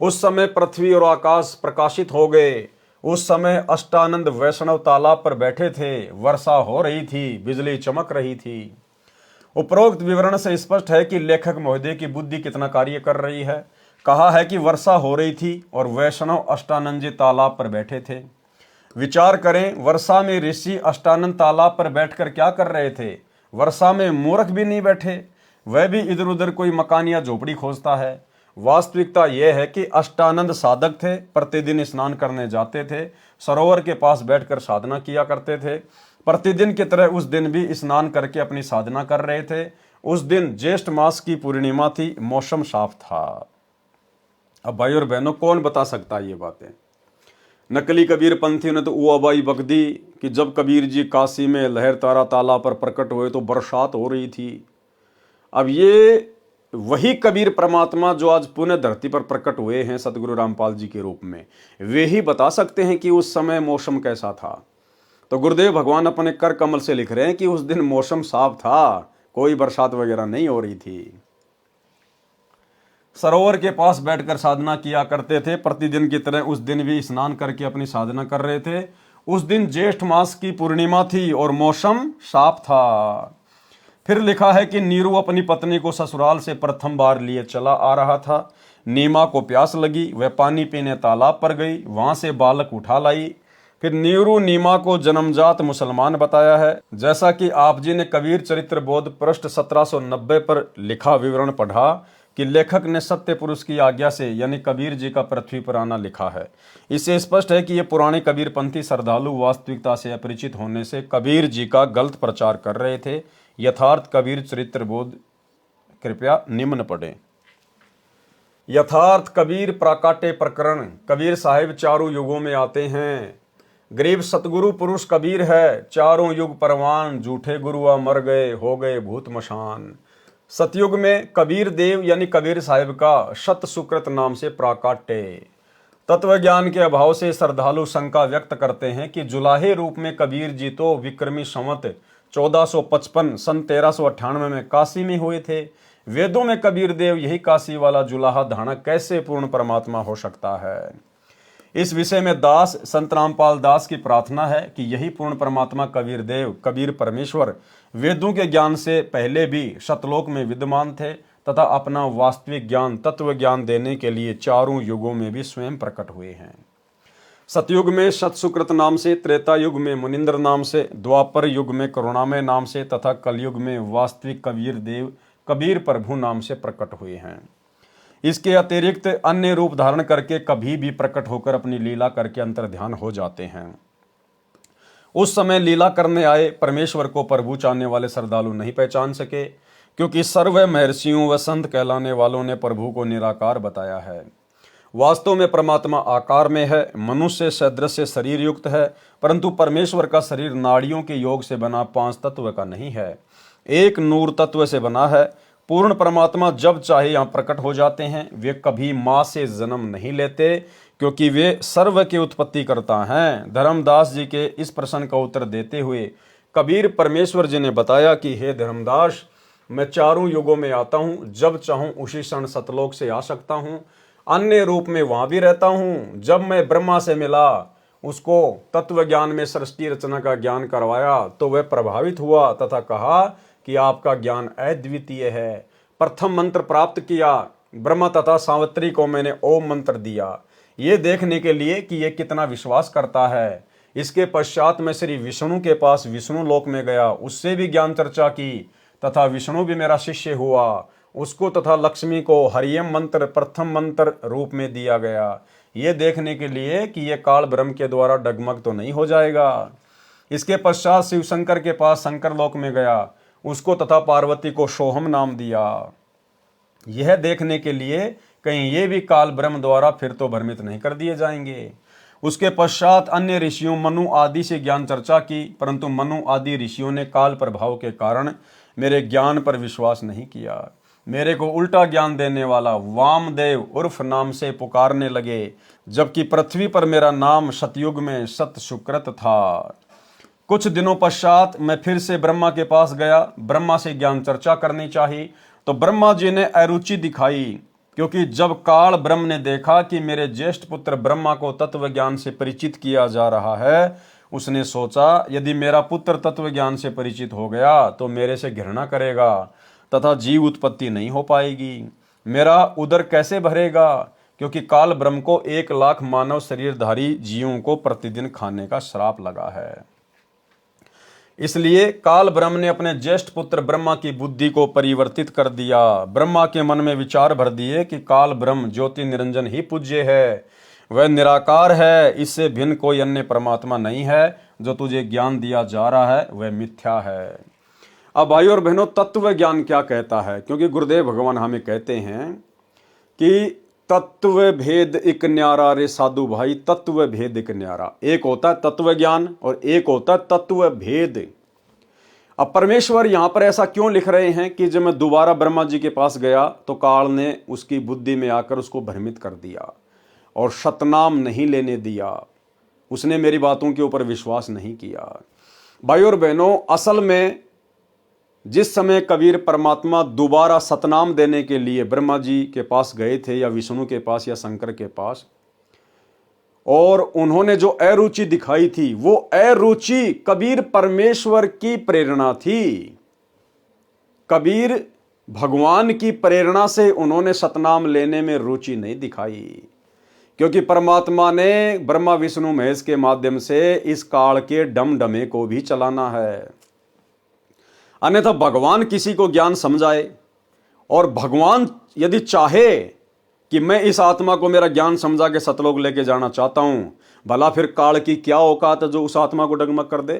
उस समय पृथ्वी और आकाश प्रकाशित हो गए। उस समय अष्टानंद वैष्णव तालाब पर बैठे थे। वर्षा हो रही थी, बिजली चमक रही थी। उपरोक्त विवरण से स्पष्ट है कि लेखक महोदय की बुद्धि कितना कार्य कर रही है। कहा है कि वर्षा हो रही थी और वैष्णव अष्टानंद जी तालाब पर बैठे थे। विचार करें, वर्षा में ऋषि अष्टानंद तालाब पर बैठकर क्या कर रहे थे। वर्षा में मूर्ख भी नहीं बैठे, वह भी इधर उधर कोई मकान या झोपड़ी खोजता है। वास्तविकता यह है कि अष्टानंद साधक थे, प्रतिदिन स्नान करने जाते थे, सरोवर के पास बैठकर साधना किया करते थे। प्रतिदिन की तरह उस दिन भी स्नान करके अपनी साधना कर रहे थे। उस दिन ज्येष्ठ मास की पूर्णिमा थी, मौसम साफ था। अब भाई और बहनों, कौन बता सकता है ये बातें। नकली कबीर पंथियों ने तो उआबाई बक दी कि जब कबीर जी काशी में लहर तारा तालाब पर प्रकट हुए तो बरसात हो रही थी। अब ये वही कबीर परमात्मा जो आज पुनः धरती पर प्रकट हुए हैं सतगुरु रामपाल जी के रूप में, वे ही बता सकते हैं कि उस समय मौसम कैसा था। तो गुरुदेव भगवान अपने कर कमल से लिख रहे हैं कि उस दिन मौसम साफ था, कोई बरसात वगैरह नहीं हो रही थी। सरोवर के पास बैठकर साधना किया करते थे, प्रतिदिन की तरह उस दिन भी स्नान करके अपनी साधना कर रहे थे। उस दिन ज्येष्ठ मास की पूर्णिमा थी और मौसम साफ था। फिर लिखा है कि नीरू अपनी पत्नी को ससुराल से प्रथम बार लिए चला आ रहा था। नीमा को प्यास लगी, वह पानी पीने तालाब पर गई, वहां से बालक उठा लाई। फिर नीरू नीमा को जन्मजात मुसलमान बताया है। जैसा कि आप जी ने कबीर चरित्र बोध पृष्ठ 1790 पर लिखा विवरण पढ़ा कि लेखक ने सत्य पुरुष की आज्ञा से यानी कबीर जी का पृथ्वी पर आना लिखा है। इससे स्पष्ट है कि ये पुराने कबीरपंथी श्रद्धालु वास्तविकता से अपरिचित होने से कबीर जी का गलत प्रचार कर रहे थे। यथार्थ कबीर चरित्र बोध कृपया निम्न पढ़ें। यथार्थ कबीर प्राकाट्य प्रकरण। कबीर साहिब चारों युगों में आते हैं। गरीब सतगुरु पुरुष कबीर है, चारों युग परवान, झूठे गुरुआ मर गए, हो गए भूत मशान। सतयुग में कबीर देव यानी कबीर साहिब का शत सुकृत नाम से प्राकाट्य। तत्व ज्ञान के अभाव से श्रद्धालु शंका व्यक्त करते हैं कि जुलाहे रूप में कबीर जी तो विक्रमी संवत 1455 सन 1398 में काशी में हुए थे। वेदों में कबीर देव यही काशी वाला जुलाहा धाना कैसे पूर्ण परमात्मा हो सकता है। इस विषय में दास संत रामपाल दास की प्रार्थना है कि यही पूर्ण परमात्मा कबीर देव कबीर परमेश्वर वेदों के ज्ञान से पहले भी सतलोक में विद्यमान थे तथा अपना वास्तविक ज्ञान तत्व ज्ञान देने के लिए चारों युगों में भी स्वयं प्रकट हुए हैं। सतयुग में सतसुकृत नाम से, त्रेता युग में मुनिंद्र नाम से, द्वापर युग में करुणामय नाम से तथा कलयुग में वास्तविक कबीर देव कबीर प्रभु नाम से प्रकट हुए हैं। इसके अतिरिक्त अन्य रूप धारण करके कभी भी प्रकट होकर अपनी लीला करके अंतर्ध्यान हो जाते हैं। उस समय लीला करने आए परमेश्वर को प्रभु चाहने वाले श्रद्धालु नहीं पहचान सके, क्योंकि सर्व महर्षियों व संत कहलाने वालों ने प्रभु को निराकार बताया है। वास्तव में परमात्मा आकार में है, मनुष्य सदृश शरीर युक्त है, परंतु परमेश्वर का शरीर नाड़ियों के योग से बना 5 तत्व का नहीं है, एक नूर तत्व से बना है। पूर्ण परमात्मा जब चाहे यहाँ प्रकट हो जाते हैं। वे कभी माँ से जन्म नहीं लेते, क्योंकि वे सर्व के उत्पत्ति करता हैं। धर्मदास जी के इस प्रश्न का उत्तर देते हुए कबीर परमेश्वर जी ने बताया कि हे धर्मदास, मैं चारों युगों में आता हूँ, जब चाहूँ उसी क्षण सतलोक से आ सकता हूँ, अन्य रूप में वहाँ भी रहता हूँ। जब मैं ब्रह्मा से मिला, उसको तत्व ज्ञान में सृष्टि रचना का ज्ञान करवाया तो वह प्रभावित हुआ तथा कहा कि आपका ज्ञान अद्वितीय है। प्रथम मंत्र प्राप्त किया, ब्रह्मा तथा सावित्री को मैंने ओम मंत्र दिया, ये देखने के लिए कि ये कितना विश्वास करता है। इसके पश्चात मैं श्री विष्णु के पास विष्णु लोक में गया, उससे भी ज्ञान चर्चा की तथा विष्णु भी मेरा शिष्य हुआ। उसको तथा लक्ष्मी को हरियम मंत्र प्रथम मंत्र रूप में दिया गया, ये देखने के लिए कि ये काल ब्रह्म के द्वारा डगमग तो नहीं हो जाएगा। इसके पश्चात शिव शंकर के पास शंकर लोक में गया, उसको तथा पार्वती को सोहम नाम दिया, यह देखने के लिए कहीं ये भी काल ब्रह्म द्वारा फिर तो भ्रमित नहीं कर दिए जाएंगे। उसके पश्चात अन्य ऋषियों मनु आदि से ज्ञान चर्चा की, परंतु मनु आदि ऋषियों ने काल प्रभाव के कारण मेरे ज्ञान पर विश्वास नहीं किया। मेरे को उल्टा ज्ञान देने वाला वामदेव उर्फ नाम से पुकारने लगे, जबकि पृथ्वी पर मेरा नाम सतयुग में सत सुकृत था। कुछ दिनों पश्चात मैं फिर से ब्रह्मा के पास गया। ब्रह्मा से ज्ञान चर्चा करनी चाहिए, तो ब्रह्मा जी ने अरुचि दिखाई, क्योंकि जब काल ब्रह्म ने देखा कि मेरे ज्येष्ठ पुत्र ब्रह्मा को तत्व ज्ञान से परिचित किया जा रहा है, उसने सोचा यदि मेरा पुत्र तत्व ज्ञान से परिचित हो गया तो मेरे से घृणा करेगा तथा जीव उत्पत्ति नहीं हो पाएगी। मेरा उदर कैसे भरेगा, क्योंकि काल ब्रह्म को 1,00,000 मानव शरीरधारी जीवों को प्रतिदिन खाने का श्राप लगा है। इसलिए काल ब्रह्म ने अपने ज्येष्ठ पुत्र ब्रह्मा की बुद्धि को परिवर्तित कर दिया। ब्रह्मा के मन में विचार भर दिए कि काल ब्रह्म ज्योति निरंजन ही पूज्य है, वह निराकार है, इससे भिन्न कोई अन्य परमात्मा नहीं है। जो तुझे ज्ञान दिया जा रहा है वह मिथ्या है। अब भाइयों और बहनों, तत्व ज्ञान क्या कहता है? क्योंकि गुरुदेव भगवान हमें कहते हैं कि तत्व भेद एक न्यारा रे साधु भाई, तत्व भेद एक न्यारा। एक होता है तत्व ज्ञान और एक होता है तत्व भेद। अब परमेश्वर यहां पर ऐसा क्यों लिख रहे हैं कि जब मैं दोबारा ब्रह्मा जी के पास गया तो काल ने उसकी बुद्धि में आकर उसको भ्रमित कर दिया और सतनाम नहीं लेने दिया। उसने मेरी बातों के ऊपर विश्वास नहीं किया। भाइयों और बहनों, असल में जिस समय कबीर परमात्मा दोबारा सतनाम देने के लिए ब्रह्मा जी के पास गए थे, या विष्णु के पास या शंकर के पास, और उन्होंने जो अरुचि दिखाई थी, वो अरुचि कबीर परमेश्वर की प्रेरणा थी। कबीर भगवान की प्रेरणा से उन्होंने सतनाम लेने में रुचि नहीं दिखाई, क्योंकि परमात्मा ने ब्रह्मा विष्णु महेश के माध्यम से इस काल के डमडमे को भी चलाना है। अन्यथा भगवान किसी को ज्ञान समझाए, और भगवान यदि चाहे कि मैं इस आत्मा को मेरा ज्ञान समझा के सतलोक लेके जाना चाहता हूं, भला फिर काल की क्या औकात है जो उस आत्मा को डगमग कर दे?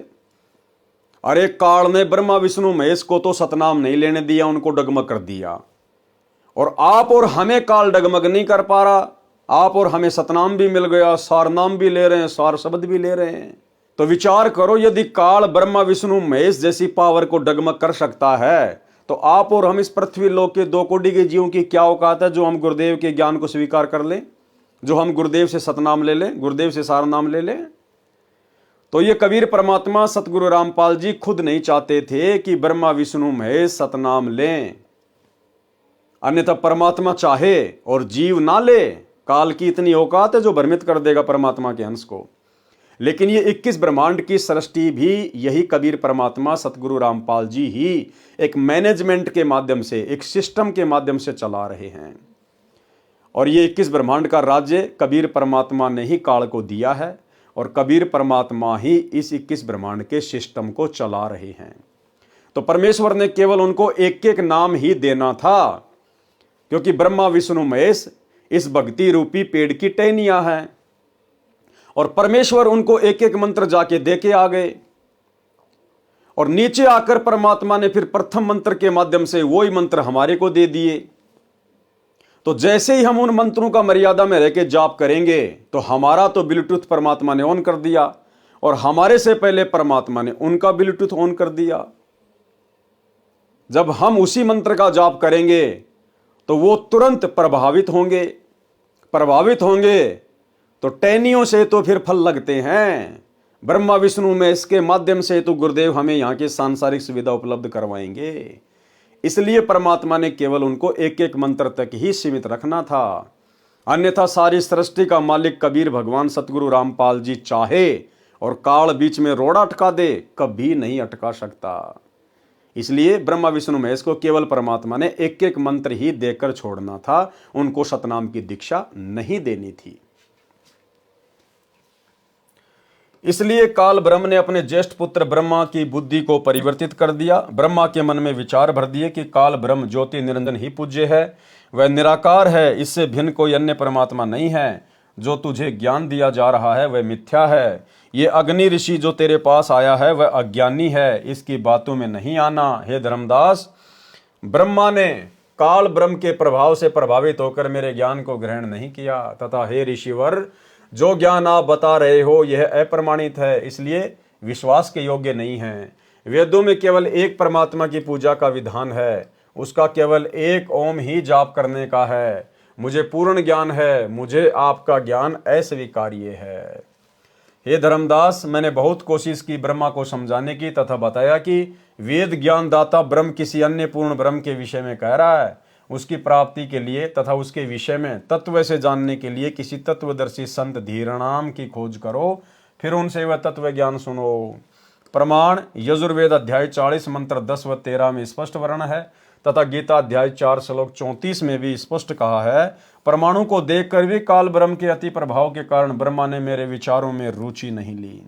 अरे काल ने ब्रह्मा विष्णु महेश को तो सतनाम नहीं लेने दिया, उनको डगमग कर दिया। और आप और हमें काल डगमग नहीं कर पा रहा। आप और हमें सतनाम भी मिल गया, सार नाम भी ले रहे हैं, सार शब्द भी ले रहे हैं। तो विचार करो, यदि काल ब्रह्मा विष्णु महेश जैसी पावर को डगमग कर सकता है, तो आप और हम इस पृथ्वी लोक के 2 कोटि के जीवों की क्या औकात है जो हम गुरुदेव के ज्ञान को स्वीकार कर लें, जो हम गुरुदेव से सतनाम ले लें, गुरुदेव से सार नाम ले लें। तो ये कबीर परमात्मा सतगुरु रामपाल जी खुद नहीं चाहते थे कि ब्रह्मा विष्णु महेश सतनाम लें। अन्यथा परमात्मा चाहे और जीव ना ले, काल की इतनी औकात है जो भ्रमित कर देगा परमात्मा के अंश को। लेकिन ये 21 ब्रह्मांड की सृष्टि भी यही कबीर परमात्मा सतगुरु रामपाल जी ही एक मैनेजमेंट के माध्यम से, एक सिस्टम के माध्यम से चला रहे हैं। और ये 21 ब्रह्मांड का राज्य कबीर परमात्मा ने ही काल को दिया है, और कबीर परमात्मा ही इस 21 ब्रह्मांड के सिस्टम को चला रहे हैं। तो परमेश्वर ने केवल उनको एक एक नाम ही देना था, क्योंकि ब्रह्मा विष्णु महेश इस भक्ति रूपी पेड़ की टहनियां हैं, और परमेश्वर उनको एक एक मंत्र जाके दे के आ गए। और नीचे आकर परमात्मा ने फिर प्रथम मंत्र के माध्यम से वही मंत्र हमारे को दे दिए। तो जैसे ही हम उन मंत्रों का मर्यादा में रह के जाप करेंगे, तो हमारा तो ब्लूटूथ परमात्मा ने ऑन कर दिया, और हमारे से पहले परमात्मा ने उनका ब्लूटूथ ऑन कर दिया। जब हम उसी मंत्र का जाप करेंगे तो वो तुरंत प्रभावित होंगे तो टहनियों से तो फिर फल लगते हैं। ब्रह्मा विष्णु में इसके माध्यम से तो गुरुदेव हमें यहाँ की सांसारिक सुविधा उपलब्ध करवाएंगे। इसलिए परमात्मा ने केवल उनको एक एक मंत्र तक ही सीमित रखना था। अन्यथा सारी सृष्टि का मालिक कबीर भगवान सतगुरु रामपाल जी चाहे और काल बीच में रोड़ा अटका दे, कभी नहीं अटका सकता। इसलिए ब्रह्मा विष्णु महेश को केवल परमात्मा ने एक एक मंत्र ही देकर छोड़ना था, उनको सतनाम की दीक्षा नहीं देनी थी। इसलिए काल ब्रह्म ने अपने ज्येष्ठ पुत्र ब्रह्मा की बुद्धि को परिवर्तित कर दिया। ब्रह्मा के मन में विचार भर दिए कि काल ब्रह्म ज्योति निरंजन ही पूज्य है, वह निराकार है, इससे भिन्न कोई अन्य परमात्मा नहीं है। जो तुझे ज्ञान दिया जा रहा है वह मिथ्या है। ये अग्नि ऋषि जो तेरे पास आया है वह अज्ञानी है, इसकी बातों में नहीं आना। हे धर्मदास, ब्रह्मा ने काल ब्रह्म के प्रभाव से प्रभावित होकर मेरे ज्ञान को ग्रहण नहीं किया, तथा हे ऋषिवर, जो ज्ञान आप बता रहे हो यह अप्रमाणित है, इसलिए विश्वास के योग्य नहीं है। वेदों में केवल एक परमात्मा की पूजा का विधान है, उसका केवल एक ओम ही जाप करने का है। मुझे पूर्ण ज्ञान है, मुझे आपका ज्ञान अस्वीकार्य है। हे धर्मदास, मैंने बहुत कोशिश की ब्रह्मा को समझाने की तथा बताया कि वेद ज्ञान दाता ब्रह्म किसी अन्य पूर्ण ब्रह्म के विषय में कह रहा है। उसकी प्राप्ति के लिए तथा उसके विषय में तत्व से जानने के लिए किसी तत्वदर्शी संत धीरणाम की खोज करो, फिर उनसे वह तत्व ज्ञान सुनो। प्रमाण यजुर्वेद अध्याय 40 मंत्र 10 व 13 में स्पष्ट वर्ण है तथा गीता अध्याय 4 श्लोक 34 में भी स्पष्ट कहा है। परमाणु को देखकर भी काल ब्रह्म के अति प्रभाव के कारण ब्रह्मा ने मेरे विचारों में रुचि नहीं ली।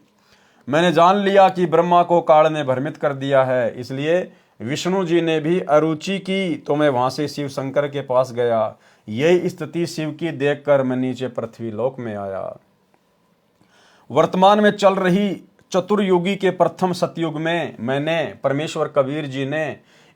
मैंने जान लिया कि ब्रह्मा को काल ने भ्रमित कर दिया है, इसलिए विष्णु जी ने भी अरुचि की तो मैं वहां से शिव शंकर के पास गया। यही स्थिति शिव की देखकर मैं नीचे पृथ्वी लोक में आया। वर्तमान में चल रही चतुर्युगी के प्रथम सतयुग में मैंने परमेश्वर कबीर जी ने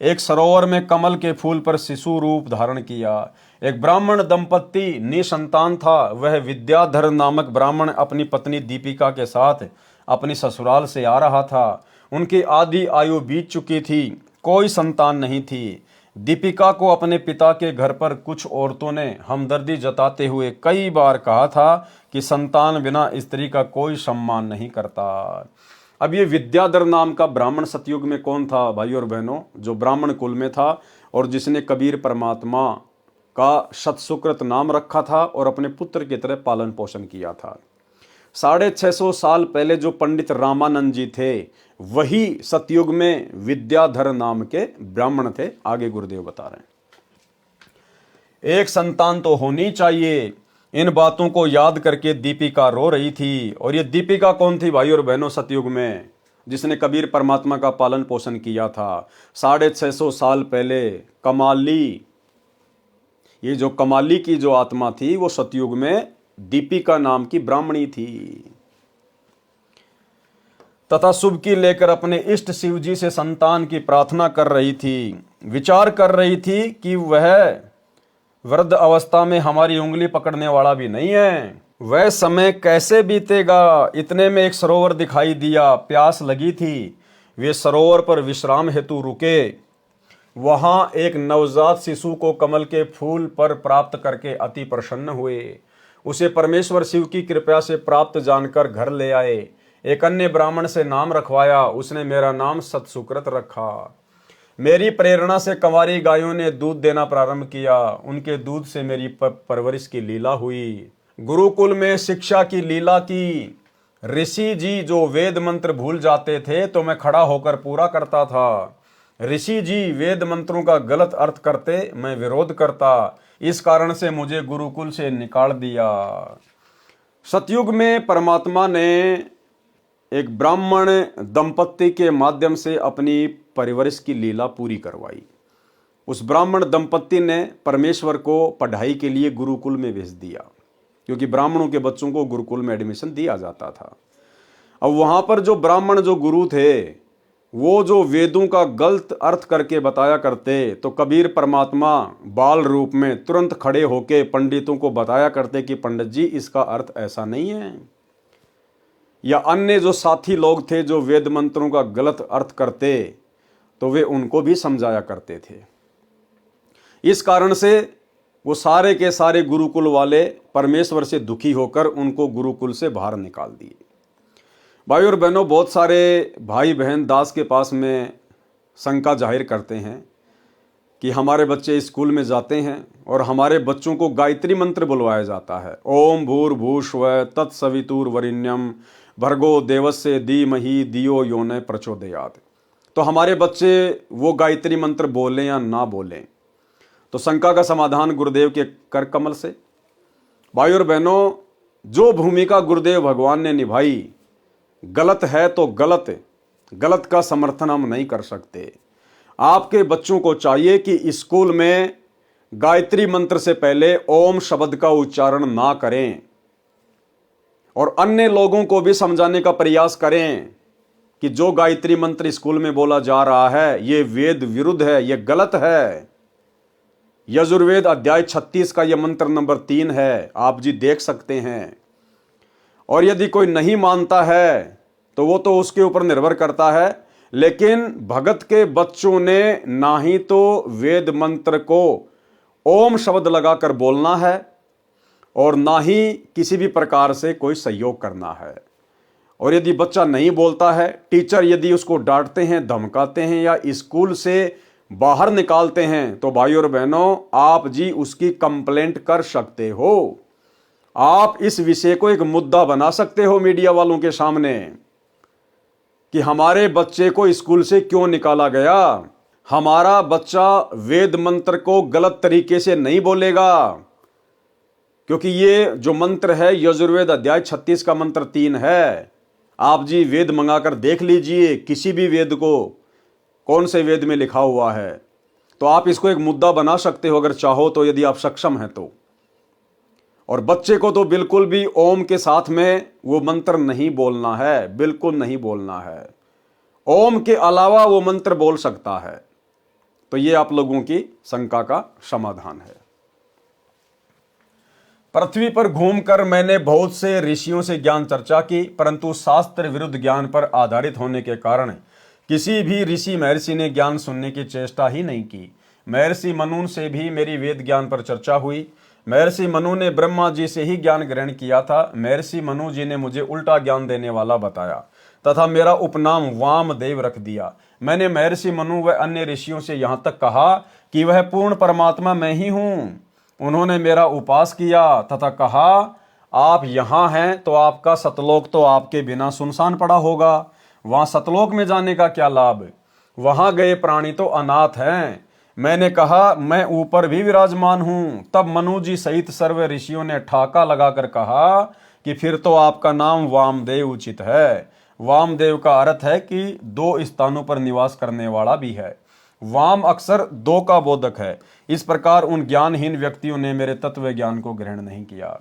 एक सरोवर में कमल के फूल पर शिशु रूप धारण किया। एक ब्राह्मण दंपत्ति निसंतान था। वह विद्याधर नामक ब्राह्मण अपनी पत्नी दीपिका के साथ अपनी ससुराल से आ रहा था। उनकी आधी आयु बीत चुकी थी, कोई संतान नहीं थी। दीपिका को अपने पिता के घर पर कुछ औरतों ने हमदर्दी जताते हुए कई बार कहा था कि संतान बिना स्त्री का कोई सम्मान नहीं करता। अब ये विद्याधर नाम का ब्राह्मण सतयुग में कौन था भाई और बहनों? जो ब्राह्मण कुल में था और जिसने कबीर परमात्मा का सतसुकृत नाम रखा था और अपने पुत्र की तरह पालन पोषण किया था। 650 साल पहले जो पंडित रामानंद जी थे वही सतयुग में विद्याधर नाम के ब्राह्मण थे। आगे गुरुदेव बता रहे हैं, एक संतान तो होनी चाहिए। इन बातों को याद करके दीपिका रो रही थी। और ये दीपिका कौन थी भाई और बहनों? सतयुग में जिसने कबीर परमात्मा का पालन पोषण किया था 650 साल पहले कमाली, ये जो कमाली की जो आत्मा थी वो सतयुग में दीपिका नाम की ब्राह्मणी थी तथा शुभ की लेकर अपने इष्ट शिव जी से संतान की प्रार्थना कर रही थी। विचार कर रही थी कि वह वृद्ध अवस्था में हमारी उंगली पकड़ने वाला भी नहीं है, वह समय कैसे बीतेगा। इतने में एक सरोवर दिखाई दिया, प्यास लगी थी। वे सरोवर पर विश्राम हेतु रुके। वहां एक नवजात शिशु को कमल के फूल पर प्राप्त करके अति प्रसन्न हुए। उसे परमेश्वर शिव की कृपा से प्राप्त जानकर घर ले आए। एक अन्य ब्राह्मण से नाम रखवाया, उसने मेरा नाम सतसुकृत रखा। मेरी प्रेरणा से कंवारी गायों ने दूध देना प्रारंभ किया। उनके दूध से मेरी परवरिश की लीला हुई। गुरुकुल में शिक्षा की लीला की। ऋषि जी जो वेद मंत्र भूल जाते थे तो मैं खड़ा होकर पूरा करता था। ऋषि जी वेद मंत्रों का गलत अर्थ करते, मैं विरोध करता। इस कारण से मुझे गुरुकुल से निकाल दिया। सतयुग में परमात्मा ने एक ब्राह्मण दंपत्ति के माध्यम से अपनी परिवरिश की लीला पूरी करवाई। उस ब्राह्मण दंपत्ति ने परमेश्वर को पढ़ाई के लिए गुरुकुल में भेज दिया, क्योंकि ब्राह्मणों के बच्चों को गुरुकुल में एडमिशन दिया जाता था। अब वहां पर जो ब्राह्मण जो गुरु थे वो जो वेदों का गलत अर्थ करके बताया करते, तो कबीर परमात्मा बाल रूप में तुरंत खड़े होके पंडितों को बताया करते कि पंडित जी इसका अर्थ ऐसा नहीं है। या अन्य जो साथी लोग थे जो वेद मंत्रों का गलत अर्थ करते तो वे उनको भी समझाया करते थे। इस कारण से वो सारे के सारे गुरुकुल वाले परमेश्वर से दुखी होकर उनको गुरुकुल से बाहर निकाल दिए। भाई और बहनों, बहुत सारे भाई बहन दास के पास में शंका जाहिर करते हैं कि हमारे बच्चे स्कूल में जाते हैं और हमारे बच्चों को गायत्री मंत्र बुलवाया जाता है, ओम भूर्भुवस्सुवः तत्सवितुर्वरेण्यं भर्गो देवस्य धीमहि धियो यो न प्रचोदयात्। तो हमारे बच्चे वो गायत्री मंत्र बोलें या ना बोलें, तो शंका का समाधान गुरुदेव के कर कमल से। भाई और बहनों, जो भूमिका गुरुदेव भगवान ने निभाई गलत है तो गलत का समर्थन हम नहीं कर सकते। आपके बच्चों को चाहिए कि स्कूल में गायत्री मंत्र से पहले ओम शब्द का उच्चारण ना करें और अन्य लोगों को भी समझाने का प्रयास करें कि जो गायत्री मंत्र स्कूल में बोला जा रहा है ये वेद विरुद्ध है, ये गलत है। यजुर्वेद अध्याय 36 का यह मंत्र नंबर 3 है, आप जी देख सकते हैं। और यदि कोई नहीं मानता है तो वो तो उसके ऊपर निर्भर करता है, लेकिन भगत के बच्चों ने ना ही तो वेद मंत्र को ओम शब्द लगाकर बोलना है और ना ही किसी भी प्रकार से कोई सहयोग करना है। और यदि बच्चा नहीं बोलता है, टीचर यदि उसको डांटते हैं, धमकाते हैं या स्कूल से बाहर निकालते हैं, तो भाई और बहनों आप जी उसकी कंप्लेंट कर सकते हो। आप इस विषय को एक मुद्दा बना सकते हो मीडिया वालों के सामने कि हमारे बच्चे को स्कूल से क्यों निकाला गया। हमारा बच्चा वेद मंत्र को गलत तरीके से नहीं बोलेगा, क्योंकि ये जो मंत्र है यजुर्वेद अध्याय 36 का मंत्र 3 है। आप जी वेद मंगाकर देख लीजिए, किसी भी वेद को कौन से वेद में लिखा हुआ है, तो आप इसको एक मुद्दा बना सकते हो अगर चाहो तो, यदि आप सक्षम हैं तो। और बच्चे को तो बिल्कुल भी ओम के साथ में वो मंत्र नहीं बोलना है, बिल्कुल नहीं बोलना है। ओम के अलावा वो मंत्र बोल सकता है। तो ये आप लोगों की शंका का समाधान है। पृथ्वी पर घूमकर मैंने बहुत से ऋषियों से ज्ञान चर्चा की, परंतु शास्त्र विरुद्ध ज्ञान पर आधारित होने के कारण किसी भी ऋषि महर्षि ने ज्ञान सुनने की चेष्टा ही नहीं की। महर्षि मनु से भी मेरी वेद ज्ञान पर चर्चा हुई। महर्षि मनु ने ब्रह्मा जी से ही ज्ञान ग्रहण किया था। महर्षि मनु जी ने मुझे उल्टा ज्ञान देने वाला बताया तथा मेरा उपनाम वामदेव रख दिया। मैंने महर्षि मनु व अन्य ऋषियों से यहाँ तक कहा कि वह पूर्ण परमात्मा मैं ही हूँ। उन्होंने मेरा उपास किया तथा कहा आप यहाँ हैं तो आपका सतलोक तो आपके बिना सुनसान पड़ा होगा। वहां सतलोक में जाने का क्या लाभ, वहां गए प्राणी तो अनाथ हैं। मैंने कहा मैं ऊपर भी विराजमान हूं। तब मनु जी सहित सर्व ऋषियों ने ठाका लगाकर कहा कि फिर तो आपका नाम वामदेव उचित है। वामदेव का अर्थ है कि 2 स्थानों पर निवास करने वाला भी है। वाम अक्सर 2 का बोधक है। इस प्रकार उन ज्ञानहीन व्यक्तियों ने मेरे तत्व ज्ञान को ग्रहण नहीं किया।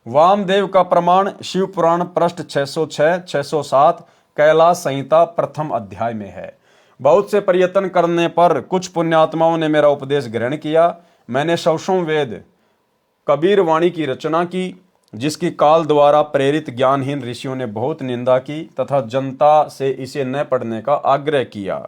वामदेव का प्रमाण शिव पुराण पृष्ठ 606, 607 कैलाश संहिता प्रथम अध्याय में है। बहुत से प्रयत्न करने पर कुछ पुण्यात्माओं ने मेरा उपदेश ग्रहण किया। मैंने सौसों वेद कबीर वाणी की रचना की, जिसकी काल द्वारा प्रेरित ज्ञानहीन ऋषियों ने बहुत निंदा की तथा जनता से इसे न पढ़ने का आग्रह किया।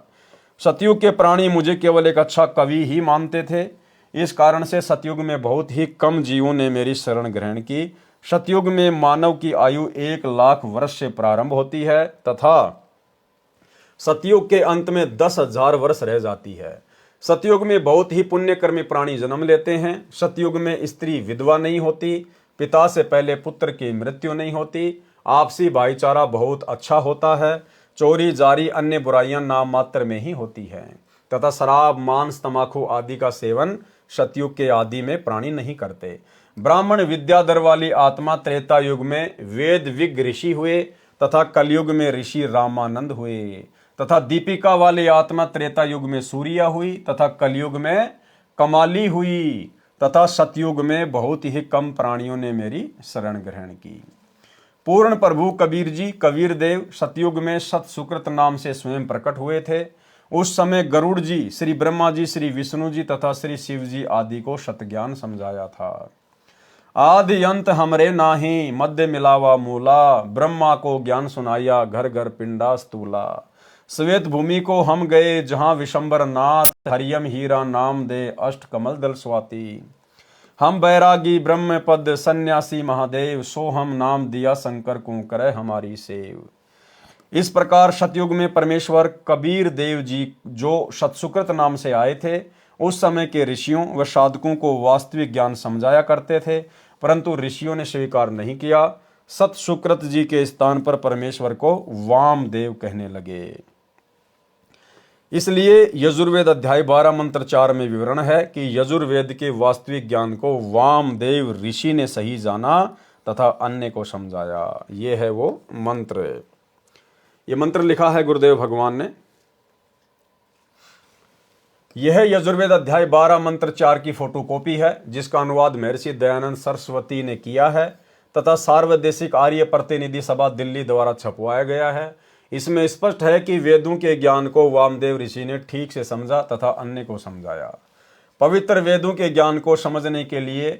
सतयुग के प्राणी मुझे केवल एक अच्छा कवि ही मानते थे। इस कारण से सतयुग में बहुत ही कम जीवों ने मेरी शरण ग्रहण की। सतयुग में मानव की आयु 1 लाख वर्ष से प्रारंभ होती है तथा सतयुग के अंत में 10,000 वर्ष रह जाती है। सतयुग में बहुत ही पुण्यकर्मी प्राणी जन्म लेते हैं। सतयुग में स्त्री विधवा नहीं होती, पिता से पहले पुत्र की मृत्यु नहीं होती, आपसी भाईचारा बहुत अच्छा होता है, चोरी जारी अन्य बुराइयां नाम मात्र में ही होती हैं तथा शराब मांस तंबाकू आदि का सेवन सतयुग के आदि में प्राणी नहीं करते। ब्राह्मण विद्याधर वाली आत्मा त्रेता युग में वेद विज्ञ ऋषि हुए तथा कलयुग में ऋषि रामानंद हुए तथा दीपिका वाली आत्मा त्रेता युग में सूर्या हुई तथा कलयुग में कमाली हुई तथा सतयुग में बहुत ही कम प्राणियों ने मेरी शरण ग्रहण की। पूर्ण प्रभु कबीर जी कबीर देव सतयुग में सत सुकृत नाम से स्वयं प्रकट हुए थे। उस समय गरुड़ जी, श्री ब्रह्मा जी, श्री विष्णु जी तथा श्री शिव जी आदि को सतज्ञान समझाया था। आदि अंत हमरे नाही, मध्य मिलावा मूला, ब्रह्मा को ज्ञान सुनाया घर घर पिंडा स्तूला। श्वेत भूमि को हम गए जहां विशंबर नाथ, हरियम हीरा नाम दे अष्ट कमल दल स्वाति। हम बैरागी ब्रह्म पद सन्यासी महादेव, सो हम नाम दिया शंकर को करे हमारी सेव। इस प्रकार सतयुग में परमेश्वर कबीर देव जी जो सतसुकृत नाम से आए थे, उस समय के ऋषियों व साधकों को वास्तविक ज्ञान समझाया करते थे, परंतु ऋषियों ने स्वीकार नहीं किया। सतसुकृत जी के स्थान पर परमेश्वर को वामदेव कहने लगे। इसलिए यजुर्वेद अध्याय 12 मंत्र 4 में विवरण है कि यजुर्वेद के वास्तविक ज्ञान को वामदेव ऋषि ने सही जाना तथा अन्य को समझाया। ये है वो मंत्र। ये मंत्र लिखा है गुरुदेव भगवान ने। यह यजुर्वेद अध्याय 12 मंत्र 4 की फोटोकॉपी है, जिसका अनुवाद महर्षि दयानंद सरस्वती ने किया है तथा सार्वदेशिक आर्य प्रतिनिधि सभा दिल्ली द्वारा छपवाया गया है। इसमें स्पष्ट है कि वेदों के ज्ञान को वामदेव ऋषि ने ठीक से समझा तथा अन्य को समझाया। पवित्र वेदों के ज्ञान को समझने के लिए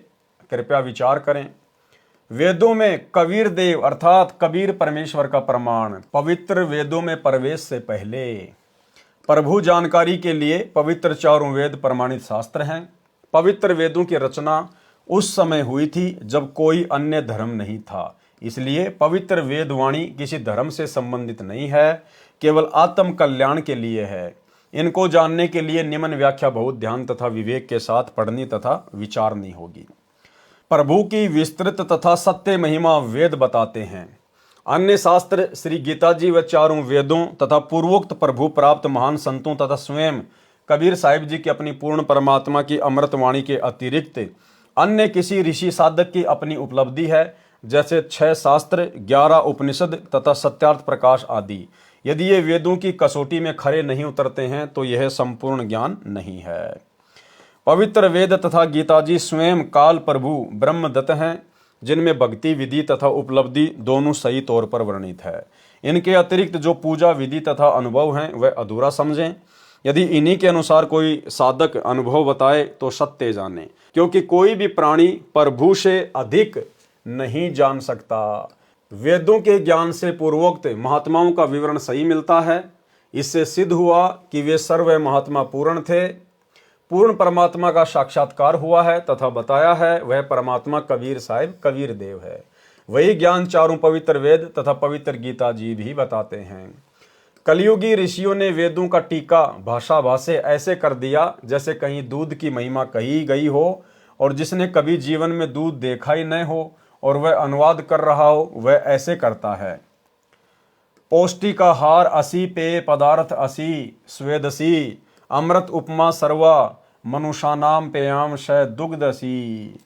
कृपया विचार करें। वेदों में कबीर देव अर्थात कबीर परमेश्वर का प्रमाण। पवित्र वेदों में प्रवेश से पहले प्रभु जानकारी के लिए पवित्र चारों वेद प्रमाणित शास्त्र हैं। पवित्र वेदों की रचना उस समय हुई थी जब कोई अन्य धर्म नहीं था, इसलिए पवित्र वेदवाणी किसी धर्म से संबंधित नहीं है, केवल आत्म कल्याण के लिए है। इनको जानने के लिए निम्न व्याख्या बहुत ध्यान तथा विवेक के साथ पढ़नी तथा विचारनी होगी। प्रभु की विस्तृत तथा सत्य महिमा वेद बताते हैं। अन्य शास्त्र श्री गीता जी व चारों वेदों तथा पूर्वोक्त प्रभु प्राप्त महान संतों तथा स्वयं कबीर साहिब जी की अपनी पूर्ण परमात्मा की अमृत वाणी के अतिरिक्त अन्य किसी ऋषि साधक की अपनी उपलब्धि है, जैसे 6 शास्त्र, 11 उपनिषद तथा सत्यार्थ प्रकाश आदि। यदि ये वेदों की कसौटी में खरे नहीं उतरते हैं तो यह संपूर्ण ज्ञान नहीं है। पवित्र वेद तथा गीता जी स्वयं काल प्रभु ब्रह्मदत्त हैं, जिनमें भक्ति विधि तथा उपलब्धि दोनों सही तौर पर वर्णित है। इनके अतिरिक्त जो पूजा विधि तथा अनुभव हैं वह अधूरा समझें। यदि इन्हीं के अनुसार कोई साधक अनुभव बताए तो सत्य जाने, क्योंकि कोई भी प्राणी प्रभु से अधिक नहीं जान सकता। वेदों के ज्ञान से पूर्वोक्त महात्माओं का विवरण सही मिलता है। इससे सिद्ध हुआ कि वे सर्व महात्मा पूर्ण थे, पूर्ण परमात्मा का साक्षात्कार हुआ है तथा बताया है वह परमात्मा कबीर साहिब कबीर देव है। वही ज्ञान चारों पवित्र वेद तथा पवित्र गीता जी भी बताते हैं। कलयुगी ऋषियों ने वेदों का टीका भाषा भाषे ऐसे कर दिया जैसे कहीं दूध की महिमा कही गई हो, और जिसने कभी जीवन में दूध देखा ही न हो और वह अनुवाद कर रहा हो वह ऐसे करता है। पौष्टिक आहार असी, पेय पदार्थ असी, स्वेदसी, अमृत उपमा सर्वा, मनुष्यानाम पेयाम शय दुग्धसी।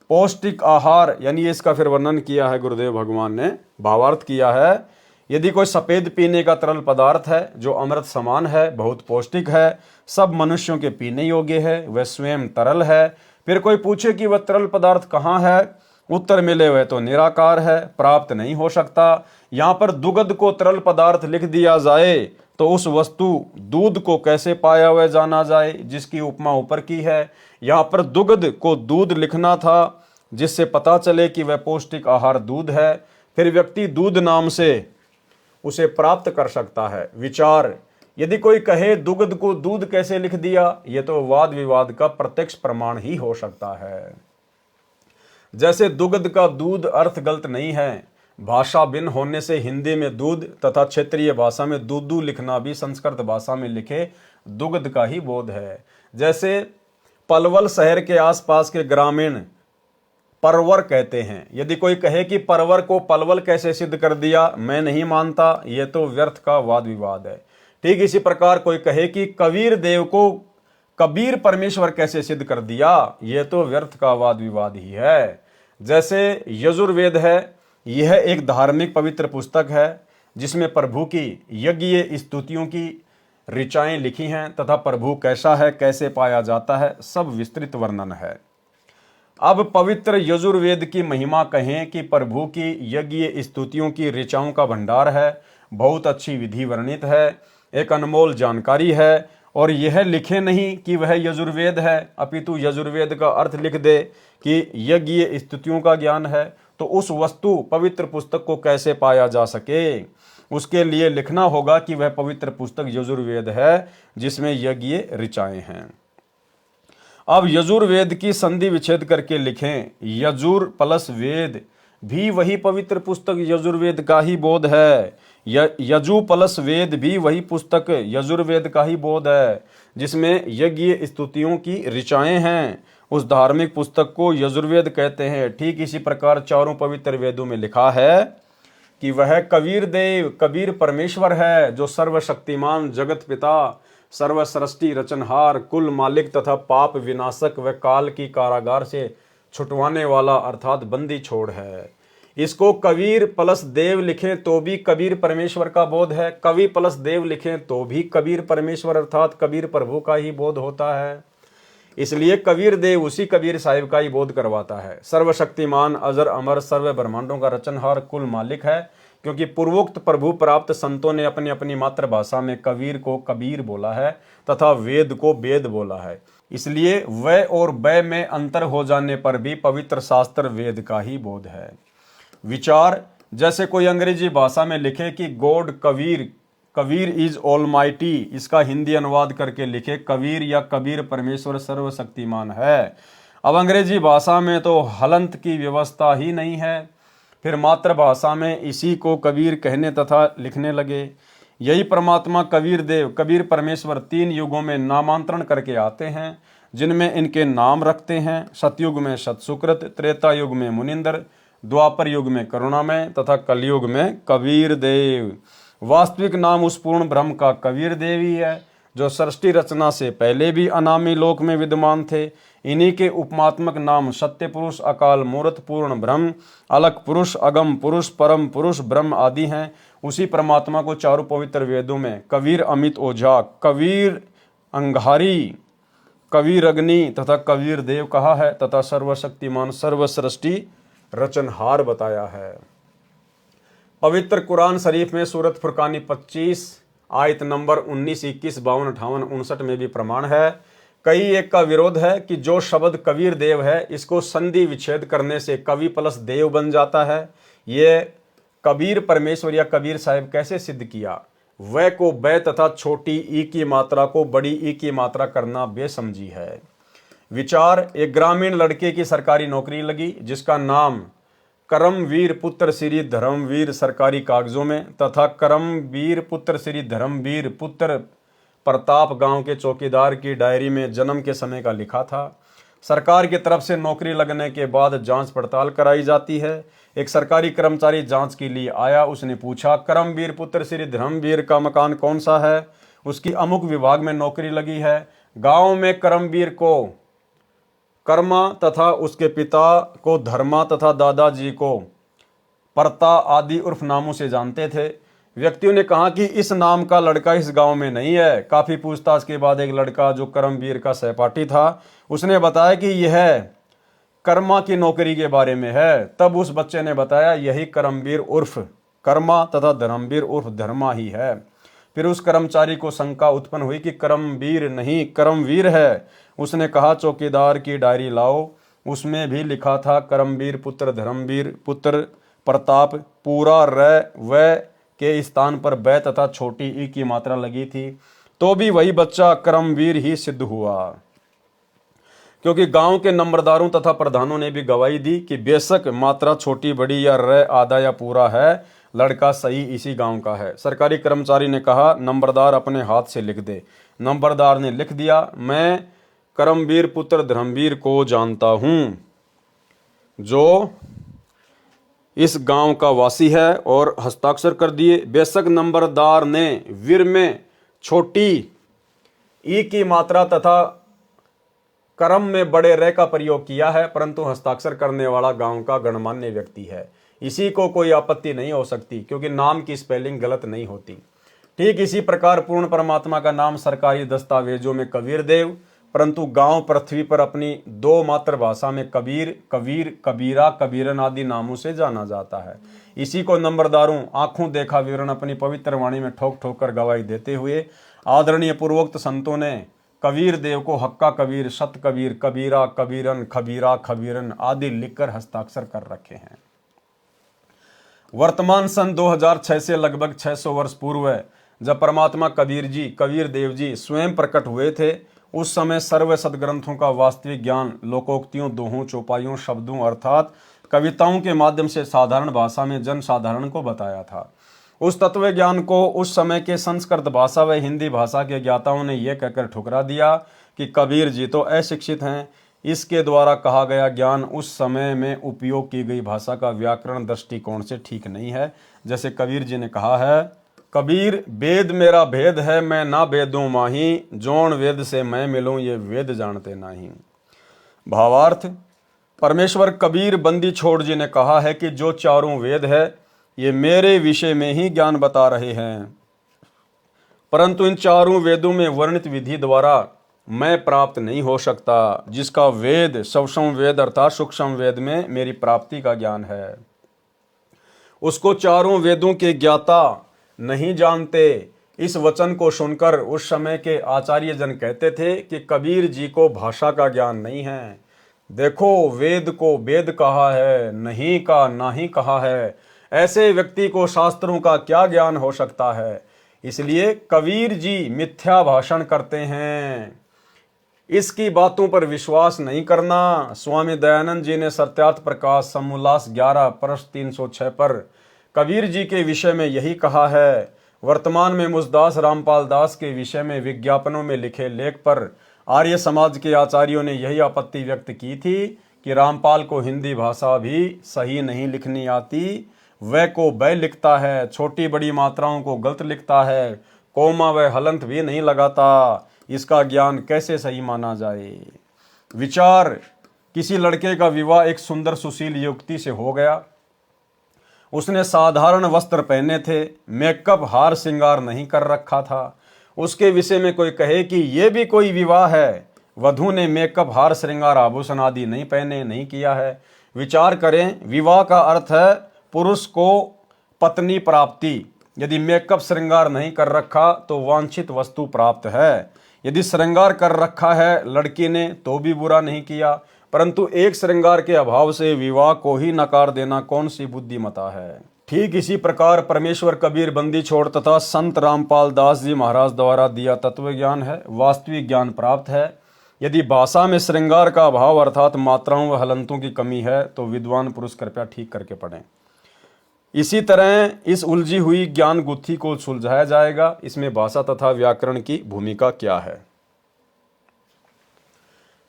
पौष्टिक आहार यानी इसका फिर वर्णन किया है गुरुदेव भगवान ने, भावार्थ किया है। यदि कोई सफेद पीने का तरल पदार्थ है जो अमृत समान है, बहुत पौष्टिक है, सब मनुष्यों के पीने योग्य है, वह स्वयं तरल है। फिर कोई पूछे कि वह तरल पदार्थ कहाँ है, उत्तर मिले वह तो निराकार है, प्राप्त नहीं हो सकता। यहाँ पर दुग्ध को तरल पदार्थ लिख दिया जाए तो उस वस्तु दूध को कैसे पाया हुआ जाना जाए, जिसकी उपमा ऊपर की है। यहाँ पर दुग्ध को दूध लिखना था, जिससे पता चले कि वह पौष्टिक आहार दूध है। फिर व्यक्ति दूध नाम से उसे प्राप्त कर सकता है। विचार, यदि कोई कहे दुग्ध को दूध कैसे लिख दिया, यह तो वाद विवाद का प्रत्यक्ष प्रमाण ही हो सकता है। जैसे दुग्ध का दूध अर्थ गलत नहीं है, भाषा भिन्न होने से हिंदी में दूध तथा क्षेत्रीय भाषा में दूधू लिखना भी संस्कृत भाषा में लिखे दुग्ध का ही बोध है। जैसे पलवल शहर के आसपास के ग्रामीण परवर कहते हैं। यदि कोई कहे कि परवर को पलवल कैसे सिद्ध कर दिया, मैं नहीं मानता, यह तो व्यर्थ का वाद विवाद है। ठीक इसी प्रकार कोई कहे कि कबीर देव को कबीर परमेश्वर कैसे सिद्ध कर दिया, यह तो व्यर्थ का वाद विवाद ही है। जैसे यजुर्वेद है, यह एक धार्मिक पवित्र पुस्तक है जिसमें प्रभु की यज्ञ स्तुतियों की ऋचाएं लिखी हैं तथा प्रभु कैसा है, कैसे पाया जाता है, सब विस्तृत वर्णन है। अब पवित्र यजुर्वेद की महिमा कहें कि प्रभु की यज्ञ स्तुतियों की ऋचाओं का भंडार है, बहुत अच्छी विधि वर्णित है, एक अनमोल जानकारी है। और यह लिखे नहीं कि वह यजुर्वेद है, अपितु यजुर्वेद का अर्थ लिख दे कि यज्ञ स्तुतियों का ज्ञान है, तो उस वस्तु पवित्र पुस्तक को कैसे पाया जा सके। उसके लिए लिखना होगा कि वह पवित्र पुस्तक यजुर्वेद है जिसमें यज्ञ ऋचाएं हैं। अब यजुर्वेद की संधि विच्छेद करके लिखें, यजुर प्लस वेद भी वही पवित्र पुस्तक यजुर्वेद का ही बोध है। यजु प्लस वेद भी वही पुस्तक यजुर्वेद का ही बोध है जिसमें यज्ञ स्तुतियों की ऋचाएं हैं। उस धार्मिक पुस्तक को यजुर्वेद कहते हैं। ठीक इसी प्रकार चारों पवित्र वेदों में लिखा है कि वह कबीर देव कबीर परमेश्वर है, जो सर्वशक्तिमान जगत पिता, सर्वसृष्टि रचनहार, कुल मालिक तथा पाप विनाशक व काल की कारागार से छुटवाने वाला अर्थात बंदी छोड़ है। इसको कबीर प्लस देव लिखें तो भी कबीर परमेश्वर का बोध है, कवि प्लस देव लिखें तो भी कबीर परमेश्वर अर्थात कबीर प्रभु का ही बोध होता है। इसलिए कबीर देव उसी कबीर साहिब का ही बोध करवाता है। सर्वशक्तिमान, अजर अमर, सर्व ब्रह्मांडों का रचनहार, कुल मालिक है, क्योंकि पूर्वोक्त प्रभु प्राप्त संतों ने अपनी अपनी मातृभाषा में कबीर को कबीर बोला है तथा वेद को वेद बोला है। इसलिए व और बै में अंतर हो जाने पर भी पवित्र शास्त्र वेद का ही बोध है। विचार, जैसे कोई अंग्रेजी भाषा में लिखे कि God Kabir, Kabir is almighty, इसका हिंदी अनुवाद करके लिखे कबीर या कबीर परमेश्वर सर्वशक्तिमान है। अब अंग्रेजी भाषा में तो हलंत की व्यवस्था ही नहीं है, फिर मातृभाषा में इसी को कबीर कहने तथा लिखने लगे। यही परमात्मा कबीर देव, कबीर परमेश्वर 3 युगों में नामांतरण करके आते हैं, जिनमें इनके नाम रखते हैं। सतयुग में सतसुकृत, त्रेता युग में मुनिंदर, द्वापर युग में करुणामय तथा कलयुग में कबीर देव। वास्तविक नाम उस पूर्ण ब्रह्म का कबीर देव ही है, जो सृष्टि रचना से पहले भी अनामी लोक में विद्यमान थे। इन्हीं के उपमात्मक नाम सत्य पुरुष, अकाल मूर्त, पूर्ण ब्रह्म, अलग पुरुष, अगम पुरुष, परम पुरुष, ब्रह्म आदि हैं। उसी परमात्मा को चारों पवित्र वेदों में कबीर अमित ओझा, कबीर अंगारी, कबीर अग्नि तथा कबीर देव कहा है तथा सर्वशक्तिमान सर्वसृष्टि रचनहार बताया है। पवित्र कुरान शरीफ में सूरत फुरकानी 25 आयत नंबर 19, 21, 52, 58, 59 में भी प्रमाण है। कई एक का विरोध है कि जो शब्द कबीर देव है, इसको संधि विच्छेद करने से कवि प्लस देव बन जाता है। ये कबीर परमेश्वर या कबीर साहिब कैसे सिद्ध किया? वह को बै तथा छोटी ई की मात्रा को बड़ी ई की मात्रा करना बेसमझी है। विचार, एक ग्रामीण लड़के की सरकारी नौकरी लगी, जिसका नाम करमवीर पुत्र श्री धर्मवीर सरकारी कागजों में तथा करमवीर पुत्र श्री धर्मवीर पुत्र प्रताप गांव के चौकीदार की डायरी में जन्म के समय का लिखा था। सरकार की तरफ से नौकरी लगने के बाद जांच पड़ताल कराई जाती है। एक सरकारी कर्मचारी जांच के लिए आया। उसने पूछा, करमवीर पुत्र श्री धर्मवीर का मकान कौन सा है? उसकी अमुक विभाग में नौकरी लगी है। गांव में करमवीर को कर्मा तथा उसके पिता को धर्मा तथा दादाजी को परता आदि उर्फ नामों से जानते थे। व्यक्तियों ने कहा कि इस नाम का लड़का इस गांव में नहीं है। काफी पूछताछ के बाद एक लड़का जो करमवीर का सहपाठी था, उसने बताया कि यह कर्मा की नौकरी के बारे में है। तब उस बच्चे ने बताया, यही करमवीर उर्फ कर्मा तथा धर्मवीर उर्फ धर्मा ही है। फिर उस कर्मचारी को शंका उत्पन्न हुई कि करमवीर नहीं करमवीर है। उसने कहा, चौकीदार की डायरी लाओ, उसमें भी लिखा था करमवीर पुत्र धर्मवीर पुत्र प्रताप, पूरा र व के स्थान पर बै तथा छोटी ई की मात्रा लगी थी। तो भी वही बच्चा करमवीर ही सिद्ध हुआ, क्योंकि गांव के नंबरदारों तथा प्रधानों ने भी गवाही दी कि बेशक मात्रा छोटी बड़ी या र आधा या पूरा है, लड़का सही इसी गांव का है। सरकारी कर्मचारी ने कहा, नंबरदार अपने हाथ से लिख दे। नंबरदार ने लिख दिया, मैं करमवीर पुत्र धर्मवीर को जानता हूं, जो इस गांव का वासी है, और हस्ताक्षर कर दिए। बेशक नंबरदार ने वीर में छोटी ई की मात्रा तथा करम में बड़े रे का प्रयोग किया है, परंतु हस्ताक्षर करने वाला गांव का गणमान्य व्यक्ति है। इसी को कोई आपत्ति नहीं हो सकती, क्योंकि नाम की स्पेलिंग गलत नहीं होती। ठीक इसी प्रकार पूर्ण परमात्मा का नाम सरकारी दस्तावेजों में कबीर देव, परंतु गांव पृथ्वी पर अपनी 2 मातृभाषा में कबीर, कबीर, कबीरा, कबीरन आदि नामों से जाना जाता है। इसी को नंबरदारों आंखों देखा विवरण अपनी पवित्र वाणी में ठोक ठोक कर गवाही देते हुए आदरणीय पूर्वोक्त संतों ने कबीर देव को हक्का कबीर, सत कबीर, कबीरा, कबीरन, खबीरा, खबीरन आदि लिखकर हस्ताक्षर कर रखे हैं। वर्तमान सन 2006 से लगभग 600 वर्ष पूर्व जब परमात्मा कबीर देव जी स्वयं प्रकट हुए थे, उस समय सर्व सदग्रंथों का वास्तविक ज्ञान लोकोक्तियों, दोहों, चौपाइयों, शब्दों अर्थात कविताओं के माध्यम से साधारण भाषा में जन साधारण को बताया था। उस तत्व ज्ञान को उस समय के संस्कृत भाषा व हिंदी भाषा के ज्ञाताओं ने यह कहकर ठुकरा दिया कि कबीर जी तो अशिक्षित हैं। इसके द्वारा कहा गया ज्ञान उस समय में उपयोग की गई भाषा का व्याकरण दृष्टिकोण से ठीक नहीं है। जैसे कबीर जी ने कहा है, कबीर वेद मेरा भेद है, मैं ना वेदों माही, जोन वेद से मैं मिलूं ये वेद जानते नहीं। भावार्थ, परमेश्वर कबीर बंदी छोड़ जी ने कहा है कि जो चारों वेद है ये मेरे विषय में ही ज्ञान बता रहे हैं, परंतु इन चारों वेदों में वर्णित विधि द्वारा मैं प्राप्त नहीं हो सकता, जिसका वेद सूक्ष्म वेद अर्थात सूक्ष्म वेद में मेरी प्राप्ति का ज्ञान है। उसको चारों वेदों के ज्ञाता नहीं जानते, इस वचन को सुनकर उस समय के आचार्य जन कहते थे कि कबीर जी को भाषा का ज्ञान नहीं है। देखो, वेद को वेद कहा है, नहीं का नाही कहा है, ऐसे व्यक्ति को शास्त्रों का क्या ज्ञान हो सकता है। इसलिए कबीर जी मिथ्या भाषण करते हैं, इसकी बातों पर विश्वास नहीं करना। स्वामी दयानंद जी ने सत्यार्थ प्रकाश समोल्लास 11 पृष्ठ 306 पर कबीर जी के विषय में यही कहा है। वर्तमान में मुझदास रामपाल दास के विषय में विज्ञापनों में लिखे लेख पर आर्य समाज के आचार्यों ने यही आपत्ति व्यक्त की थी कि रामपाल को हिंदी भाषा भी सही नहीं लिखनी आती, वह को बै लिखता है, छोटी बड़ी मात्राओं को गलत लिखता है, कोमा व हलंत भी नहीं लगाता। इसका ज्ञान कैसे सही माना जाए। विचार, किसी लड़के का विवाह एक सुंदर सुशील युवती से हो गया। उसने साधारण वस्त्र पहने थे, मेकअप हार श्रृंगार नहीं कर रखा था। उसके विषय में कोई कहे कि यह भी कोई विवाह है, वधू ने मेकअप हार श्रृंगार आभूषण आदि नहीं पहने, नहीं किया है। विचार करें, विवाह का अर्थ है पुरुष को पत्नी प्राप्ति। यदि मेकअप श्रृंगार नहीं कर रखा तो वांछित वस्तु प्राप्त है। यदि श्रृंगार कर रखा है लड़की ने तो भी बुरा नहीं किया, परंतु एक श्रृंगार के अभाव से विवाह को ही नकार देना कौन सी बुद्धिमता है। ठीक इसी प्रकार परमेश्वर कबीर बंदी छोड़ तथा संत रामपाल दास जी महाराज द्वारा दिया तत्व ज्ञान है, वास्तविक ज्ञान प्राप्त है। यदि भाषा में श्रृंगार का अभाव अर्थात मात्राओं व हलंतों की कमी है तो विद्वान पुरुष कृपया ठीक करके पढ़ें। इसी तरह इस उलझी हुई ज्ञान गुत्थी को सुलझाया जाएगा। इसमें भाषा तथा व्याकरण की भूमिका क्या है।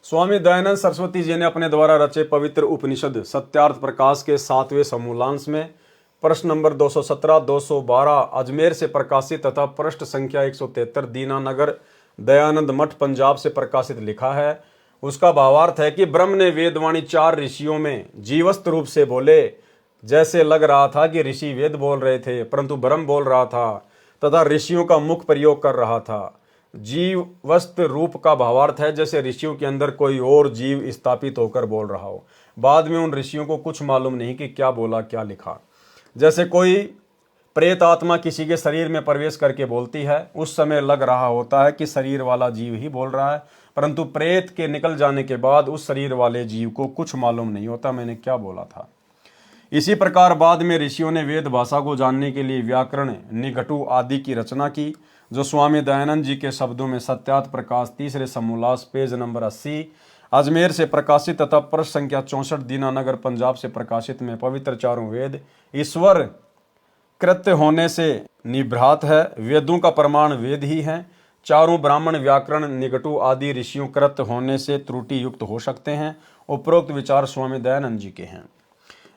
स्वामी दयानंद सरस्वती जी ने अपने द्वारा रचे पवित्र उपनिषद सत्यार्थ प्रकाश के 7वें समूलांश में प्रश्न नंबर 217, 212 अजमेर से प्रकाशित तथा पृष्ठ संख्या 173 दीनानगर दयानंद मठ पंजाब से प्रकाशित लिखा है। उसका भावार्थ है कि ब्रह्म ने वेदवाणी 4 ऋषियों में जीवस्त रूप से बोले। जैसे लग रहा था कि ऋषि वेद बोल रहे थे, परंतु ब्रह्म बोल रहा था तथा ऋषियों का मुख प्रयोग कर रहा था। जीवस्त रूप का भावार्थ है जैसे ऋषियों के अंदर कोई और जीव स्थापित होकर बोल रहा हो। बाद में उन ऋषियों को कुछ मालूम नहीं कि क्या बोला क्या लिखा। जैसे कोई प्रेत आत्मा किसी के शरीर में प्रवेश करके बोलती है, उस समय लग रहा होता है कि शरीर वाला जीव ही बोल रहा है, परंतु प्रेत के निकल जाने के बाद उस शरीर वाले जीव को कुछ मालूम नहीं होता मैंने क्या बोला था। इसी प्रकार बाद में ऋषियों ने वेद भाषा को जानने के लिए व्याकरण, निघटु आदि की रचना की, जो स्वामी दयानंद जी के शब्दों में सत्यार्थ प्रकाश 3रे समूलास पेज नंबर 80 अजमेर से प्रकाशित तथा पृष्ठ संख्या 64 दीनानगर पंजाब से प्रकाशित में पवित्र चारों वेद ईश्वर कृत्य होने से निभ्रात है। वेदों का प्रमाण वेद ही है। चारों ब्राह्मण व्याकरण निघटु आदि ऋषियों कृत्य होने से त्रुटि युक्त हो सकते हैं। उपरोक्त विचार स्वामी दयानंद जी के हैं।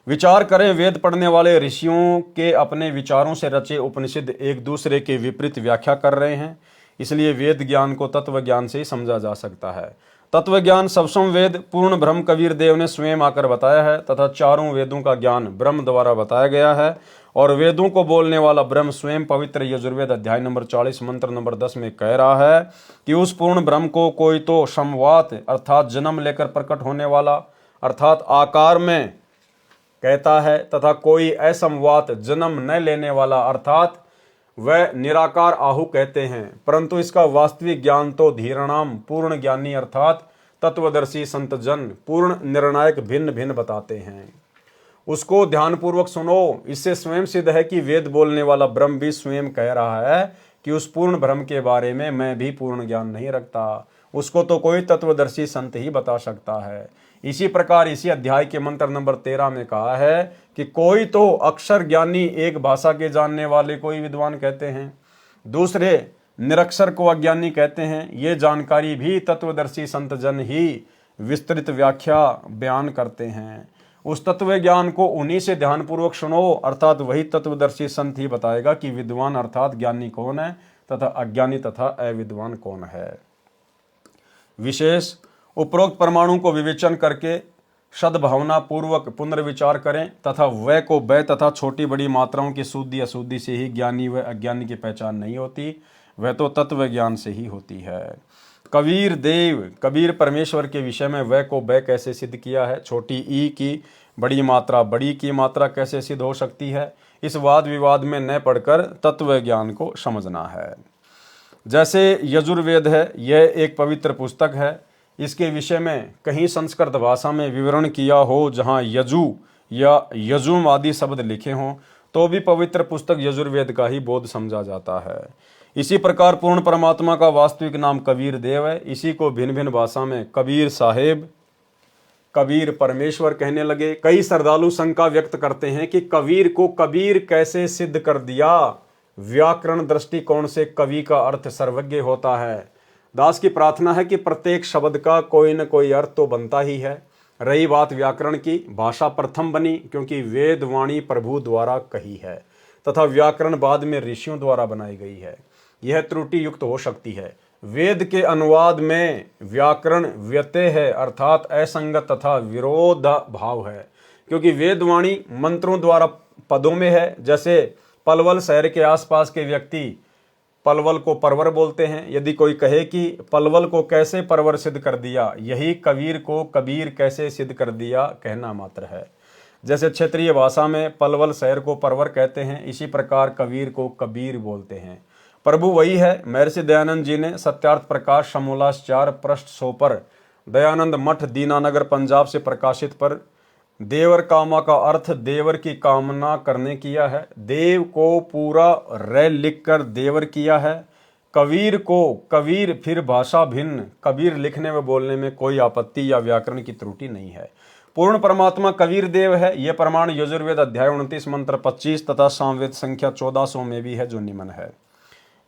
विचार करें, वेद पढ़ने वाले ऋषियों के अपने विचारों से रचे उपनिषद एक दूसरे के विपरीत व्याख्या कर रहे हैं। इसलिए वेद ज्ञान को तत्व ज्ञान से ही समझा जा सकता है। तत्व ज्ञान सबसम वेद पूर्ण ब्रह्म कबीर देव ने स्वयं आकर बताया है तथा चारों वेदों का ज्ञान ब्रह्म द्वारा बताया गया है। और वेदों को बोलने वाला ब्रह्म स्वयं पवित्र यजुर्वेद अध्याय नंबर 40 मंत्र नंबर 10 में कह रहा है कि उस पूर्ण ब्रह्म को कोई तो संवात अर्थात जन्म लेकर प्रकट होने वाला अर्थात आकार में कहता है तथा कोई असंवात जन्म न लेने वाला अर्थात वह निराकार आहु कहते हैं। परंतु इसका वास्तविक ज्ञान तो धीरणाम पूर्ण ज्ञानी अर्थात तत्वदर्शी संत जन पूर्ण निर्णायक भिन्न भिन्न बताते हैं। उसको ध्यानपूर्वक सुनो। इससे स्वयं सिद्ध है कि वेद बोलने वाला ब्रह्म भी स्वयं कह रहा है कि उस पूर्ण ब्रह्म के बारे में मैं भी पूर्ण ज्ञान नहीं रखता, उसको तो कोई तत्वदर्शी संत ही बता सकता है। इसी प्रकार इसी अध्याय के मंत्र नंबर 13 में कहा है कि कोई तो अक्षर ज्ञानी एक भाषा के जानने वाले को ही विद्वान कहते हैं, दूसरे निरक्षर को अज्ञानी कहते हैं। ये जानकारी भी तत्वदर्शी संत जन ही विस्तृत व्याख्या बयान करते हैं। उस तत्व ज्ञान को उन्हीं से ध्यानपूर्वक सुनो अर्थात वही तत्वदर्शी संत ही बताएगा कि विद्वान अर्थात ज्ञानी कौन है तथा अज्ञानी तथा अविद्वान कौन है। विशेष उपरोक्त परमाणु को विवेचन करके सद्भावना पूर्वक पुनर्विचार करें तथा वह को वह तथा छोटी बड़ी मात्राओं की शुद्धि अशुद्धि से ही ज्ञानी व अज्ञानी की पहचान नहीं होती, वह तो तत्व ज्ञान से ही होती है। कबीर परमेश्वर के विषय में वह को वह कैसे सिद्ध किया है, छोटी ई की बड़ी मात्रा बड़ी की मात्रा कैसे सिद्ध हो सकती है, इस वाद विवाद में न पढ़कर तत्व ज्ञान को समझना है। जैसे यजुर्वेद है, यह एक पवित्र पुस्तक है। इसके विषय में कहीं संस्कृत भाषा में विवरण किया हो, जहाँ यजु या यजुम आदि शब्द लिखे हों, तो भी पवित्र पुस्तक यजुर्वेद का ही बोध समझा जाता है। इसी प्रकार पूर्ण परमात्मा का वास्तविक नाम कबीर देव है। इसी को भिन्न भिन्न भाषा में कबीर साहेब, कबीर परमेश्वर कहने लगे। कई श्रद्धालु शंका व्यक्त करते हैं कि कबीर को कबीर कैसे सिद्ध कर दिया। व्याकरण दृष्टिकोण से कवि का अर्थ सर्वज्ञ होता है। दास की प्रार्थना है कि प्रत्येक शब्द का कोई न कोई अर्थ तो बनता ही है। रही बात व्याकरण की, भाषा प्रथम बनी क्योंकि वेद वाणी प्रभु द्वारा कही है तथा व्याकरण बाद में ऋषियों द्वारा बनाई गई है। यह त्रुटि युक्त हो सकती है। वेद के अनुवाद में व्याकरण व्यत्यय है, अर्थात असंगत तथा विरोध भाव है, क्योंकि वेदवाणी मंत्रों द्वारा पदों में है। जैसे पलवल शहर के आसपास के व्यक्ति पलवल को परवर बोलते हैं। यदि कोई कहे कि पलवल को कैसे परवर सिद्ध कर दिया, यही कबीर को कबीर कैसे सिद्ध कर दिया कहना मात्र है। जैसे क्षेत्रीय भाषा में पलवल शहर को परवर कहते हैं, इसी प्रकार कबीर को कबीर बोलते हैं। प्रभु वही है। महर्षि दयानंद जी ने सत्यार्थ प्रकाश समूलास 4 पृष्ठ 100 पर दयानंद मठ दीनानगर पंजाब से प्रकाशित पर देवर कामा का अर्थ देवर की कामना करने किया है। देव को पूरा रे लिखकर देवर किया है। कबीर को कबीर, फिर भाषा भिन्न। कबीर लिखने व बोलने में कोई आपत्ति या व्याकरण की त्रुटि नहीं है। पूर्ण परमात्मा कबीर देव है। यह प्रमाण यजुर्वेद अध्याय 29 मंत्र 25 तथा सामवेद संख्या 1400 में भी है, जो निम्न है।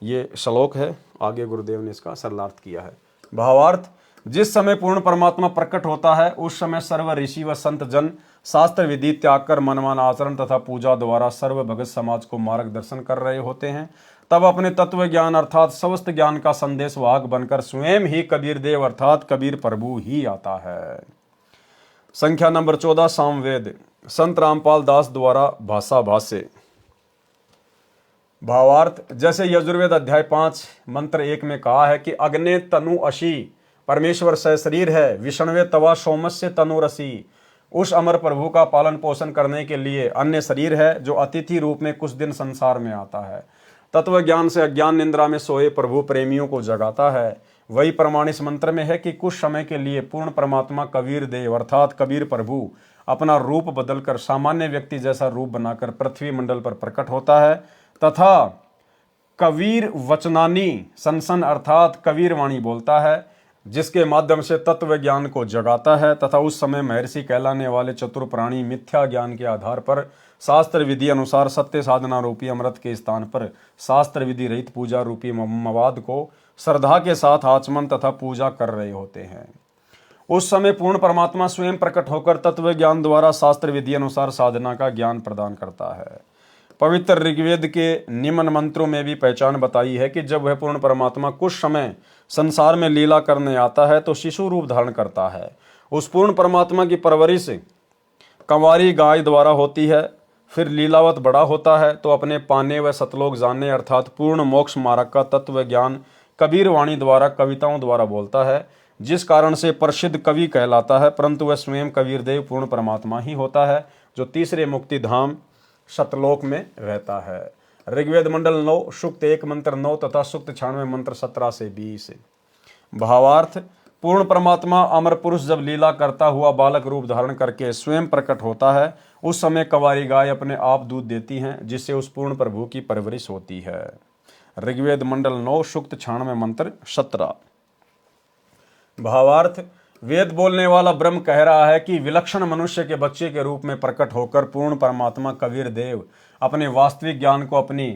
ये श्लोक है। आगे गुरुदेव ने इसका सरलार्थ किया है। भावार्थ, जिस समय पूर्ण परमात्मा प्रकट होता है उस समय सर्व ऋषि व संत जन शास्त्र विधि त्याग कर मनमान आचरण तथा पूजा द्वारा सर्व भगत समाज को मार्गदर्शन कर रहे होते हैं। तब अपने तत्व ज्ञान अर्थात समस्त ज्ञान का संदेश वाहक बनकर स्वयं ही कबीर देव अर्थात कबीर प्रभु ही आता है। संख्या नंबर 14 सामवेद, संत रामपाल दास द्वारा भाषा भाष्य। भावार्थ, जैसे यजुर्वेद अध्याय 5 मंत्र 1 में कहा है कि अग्ने तनु अशी, परमेश्वर सह शरीर है, विष्णवे तवा सोमस्य तनुरसी। उस अमर प्रभु का पालन पोषण करने के लिए अन्य शरीर है, जो अतिथि रूप में कुछ दिन संसार में आता है। तत्व ज्ञान से अज्ञान निंद्रा में सोए प्रभु प्रेमियों को जगाता है। वही प्रमाण इस मंत्र में है कि कुछ समय के लिए पूर्ण परमात्मा कबीर देव अर्थात कबीर प्रभु अपना रूप बदलकर सामान्य व्यक्ति जैसा रूप बनाकर पृथ्वी मंडल पर प्रकट होता है तथा कबीर वचनानी सनसन अर्थात कबीर वाणी बोलता है, जिसके माध्यम से तत्व ज्ञान को जगाता है। तथा उस समय महर्षि कहलाने वाले चतुर प्राणी मिथ्या ज्ञान के आधार पर शास्त्र विधि अनुसार सत्य साधना रूपी अमृत के स्थान पर शास्त्र विधि रहित पूजा रूपी मवाद को श्रद्धा के साथ आचमन तथा पूजा कर रहे होते हैं। उस समय पूर्ण परमात्मा स्वयं प्रकट होकर तत्व ज्ञान द्वारा शास्त्र विधि अनुसार साधना का ज्ञान प्रदान करता है। पवित्र ऋग्वेद के निम्न मंत्रों में भी पहचान बताई है कि जब वह पूर्ण परमात्मा कुछ समय संसार में लीला करने आता है तो शिशु रूप धारण करता है। उस पूर्ण परमात्मा की परवरिश कंवारी गाय द्वारा होती है। फिर लीलावत बड़ा होता है तो अपने पाने व सतलोक जानने अर्थात पूर्ण मोक्ष मार्ग का तत्व ज्ञान कबीर वाणी द्वारा कविताओं द्वारा बोलता है, जिस कारण से प्रसिद्ध कवि कहलाता है। परंतु वह स्वयं कबीर देव पूर्ण परमात्मा ही होता है, जो तीसरे मुक्ति धाम सतलोक में रहता है। ऋग्वेद मंडल 9 सूक्त 1 मंत्र 9 तथा सूक्त 96 मंत्र 17 से 20। भावार्थ, पूर्ण परमात्मा अमर पुरुष जब लीला करता हुआ बालक रूप धारण करके स्वयं प्रकट होता है, उस समय कंवारी गाय अपने आप दूध देती हैं, जिससे उस पूर्ण प्रभु की परवरिश होती है। ऋग्वेद मंडल 9 सूक्त 96 मंत्र 17। भावार्थ, वेद बोलने वाला ब्रह्म कह रहा है कि विलक्षण मनुष्य के बच्चे के रूप में प्रकट होकर पूर्ण परमात्मा कबीर देव अपने वास्तविक ज्ञान को अपनी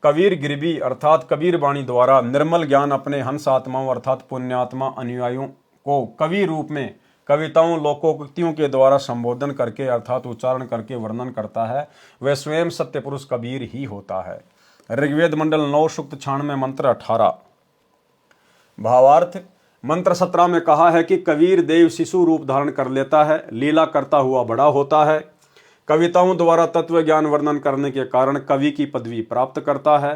कबीर गिरबी अर्थात कबीर वाणी द्वारा निर्मल ज्ञान अपने हंस आत्माओं अर्थात पुण्यात्मा अनुयायियों को कवि रूप में कविताओं लोकोक्तियों के द्वारा संबोधन करके अर्थात उच्चारण करके वर्णन करता है। वह स्वयं सत्य पुरुष कबीर ही होता है। ऋग्वेद मंडल 9 सूक्त 96 मंत्र 18। भावार्थ, मंत्र 17 में कहा है कि कबीर देव शिशु रूप धारण कर लेता है, लीला करता हुआ बड़ा होता है, कविताओं द्वारा तत्व ज्ञान वर्णन करने के कारण कवि की पदवी प्राप्त करता है,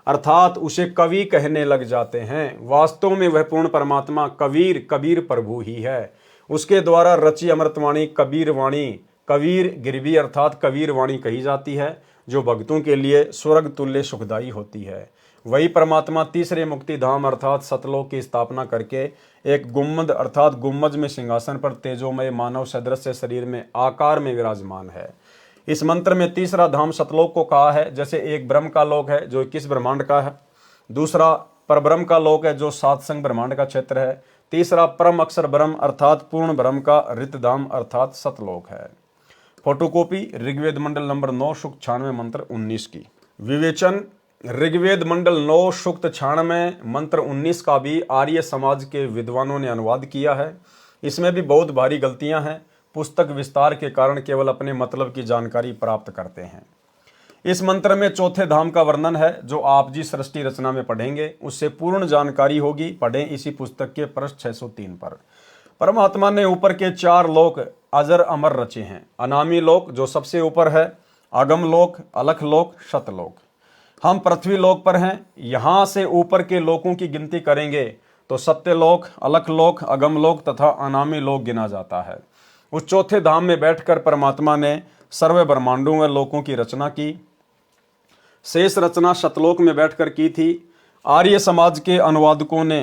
अर्थात उसे कवि कहने लग जाते हैं। वास्तव में वह पूर्ण परमात्मा कबीर प्रभु ही है। उसके द्वारा रची अमृतवाणी कबीर वाणी कबीर गिरवी अर्थात कबीर वाणी कही जाती है, जो भक्तों के लिए स्वर्ग तुल्य सुखदायी होती है। वही परमात्मा तीसरे मुक्ति धाम अर्थात सतलोक की स्थापना करके एक गुम्मद अर्थात गुम्मज में सिंहासन पर तेजोमय मानव सदृश शरीर में आकार में विराजमान है। इस मंत्र में तीसरा धाम सतलोक को कहा है। जैसे एक ब्रह्म का लोक है जो 21 ब्रह्मांड का है, दूसरा परब्रह्म का लोक है जो 7 संग ब्रह्मांड का क्षेत्र है, तीसरा परम अक्षर ब्रह्म अर्थात पूर्ण ब्रह्म का रितधाम अर्थात सतलोक है। फोटोकॉपी ऋग्वेद मंडल नंबर 9 सूक्त 96 मंत्र 19 की। विवेचन ऋग्वेद मंडल 9 सूक्त 96 मंत्र 19 का भी आर्य समाज के विद्वानों ने अनुवाद किया है। इसमें भी बहुत भारी गलतियां हैं। पुस्तक विस्तार के कारण केवल अपने मतलब की जानकारी प्राप्त करते हैं। इस मंत्र में चौथे धाम का वर्णन है जो आप जी सृष्टि रचना में पढ़ेंगे, उससे पूर्ण जानकारी होगी। पढ़ें इसी पुस्तक के पृष्ठ 603 पर। परमात्मा ने ऊपर के 4 लोक अजर अमर रचे हैं। अनामी लोक जो सबसे ऊपर है, अगम लोक, अलख लोक, शतलोक। हम पृथ्वी लोक पर हैं। यहां से ऊपर के लोकों की गिनती करेंगे तो सत्यलोक, अलख लोक, अगम लोक तथा अनामी लोक गिना जाता है। उस चौथे धाम में बैठकर परमात्मा ने सर्व ब्रह्मांडों व लोकों की रचना की। शेष रचना शतलोक में बैठकर की थी। आर्य समाज के अनुवादकों ने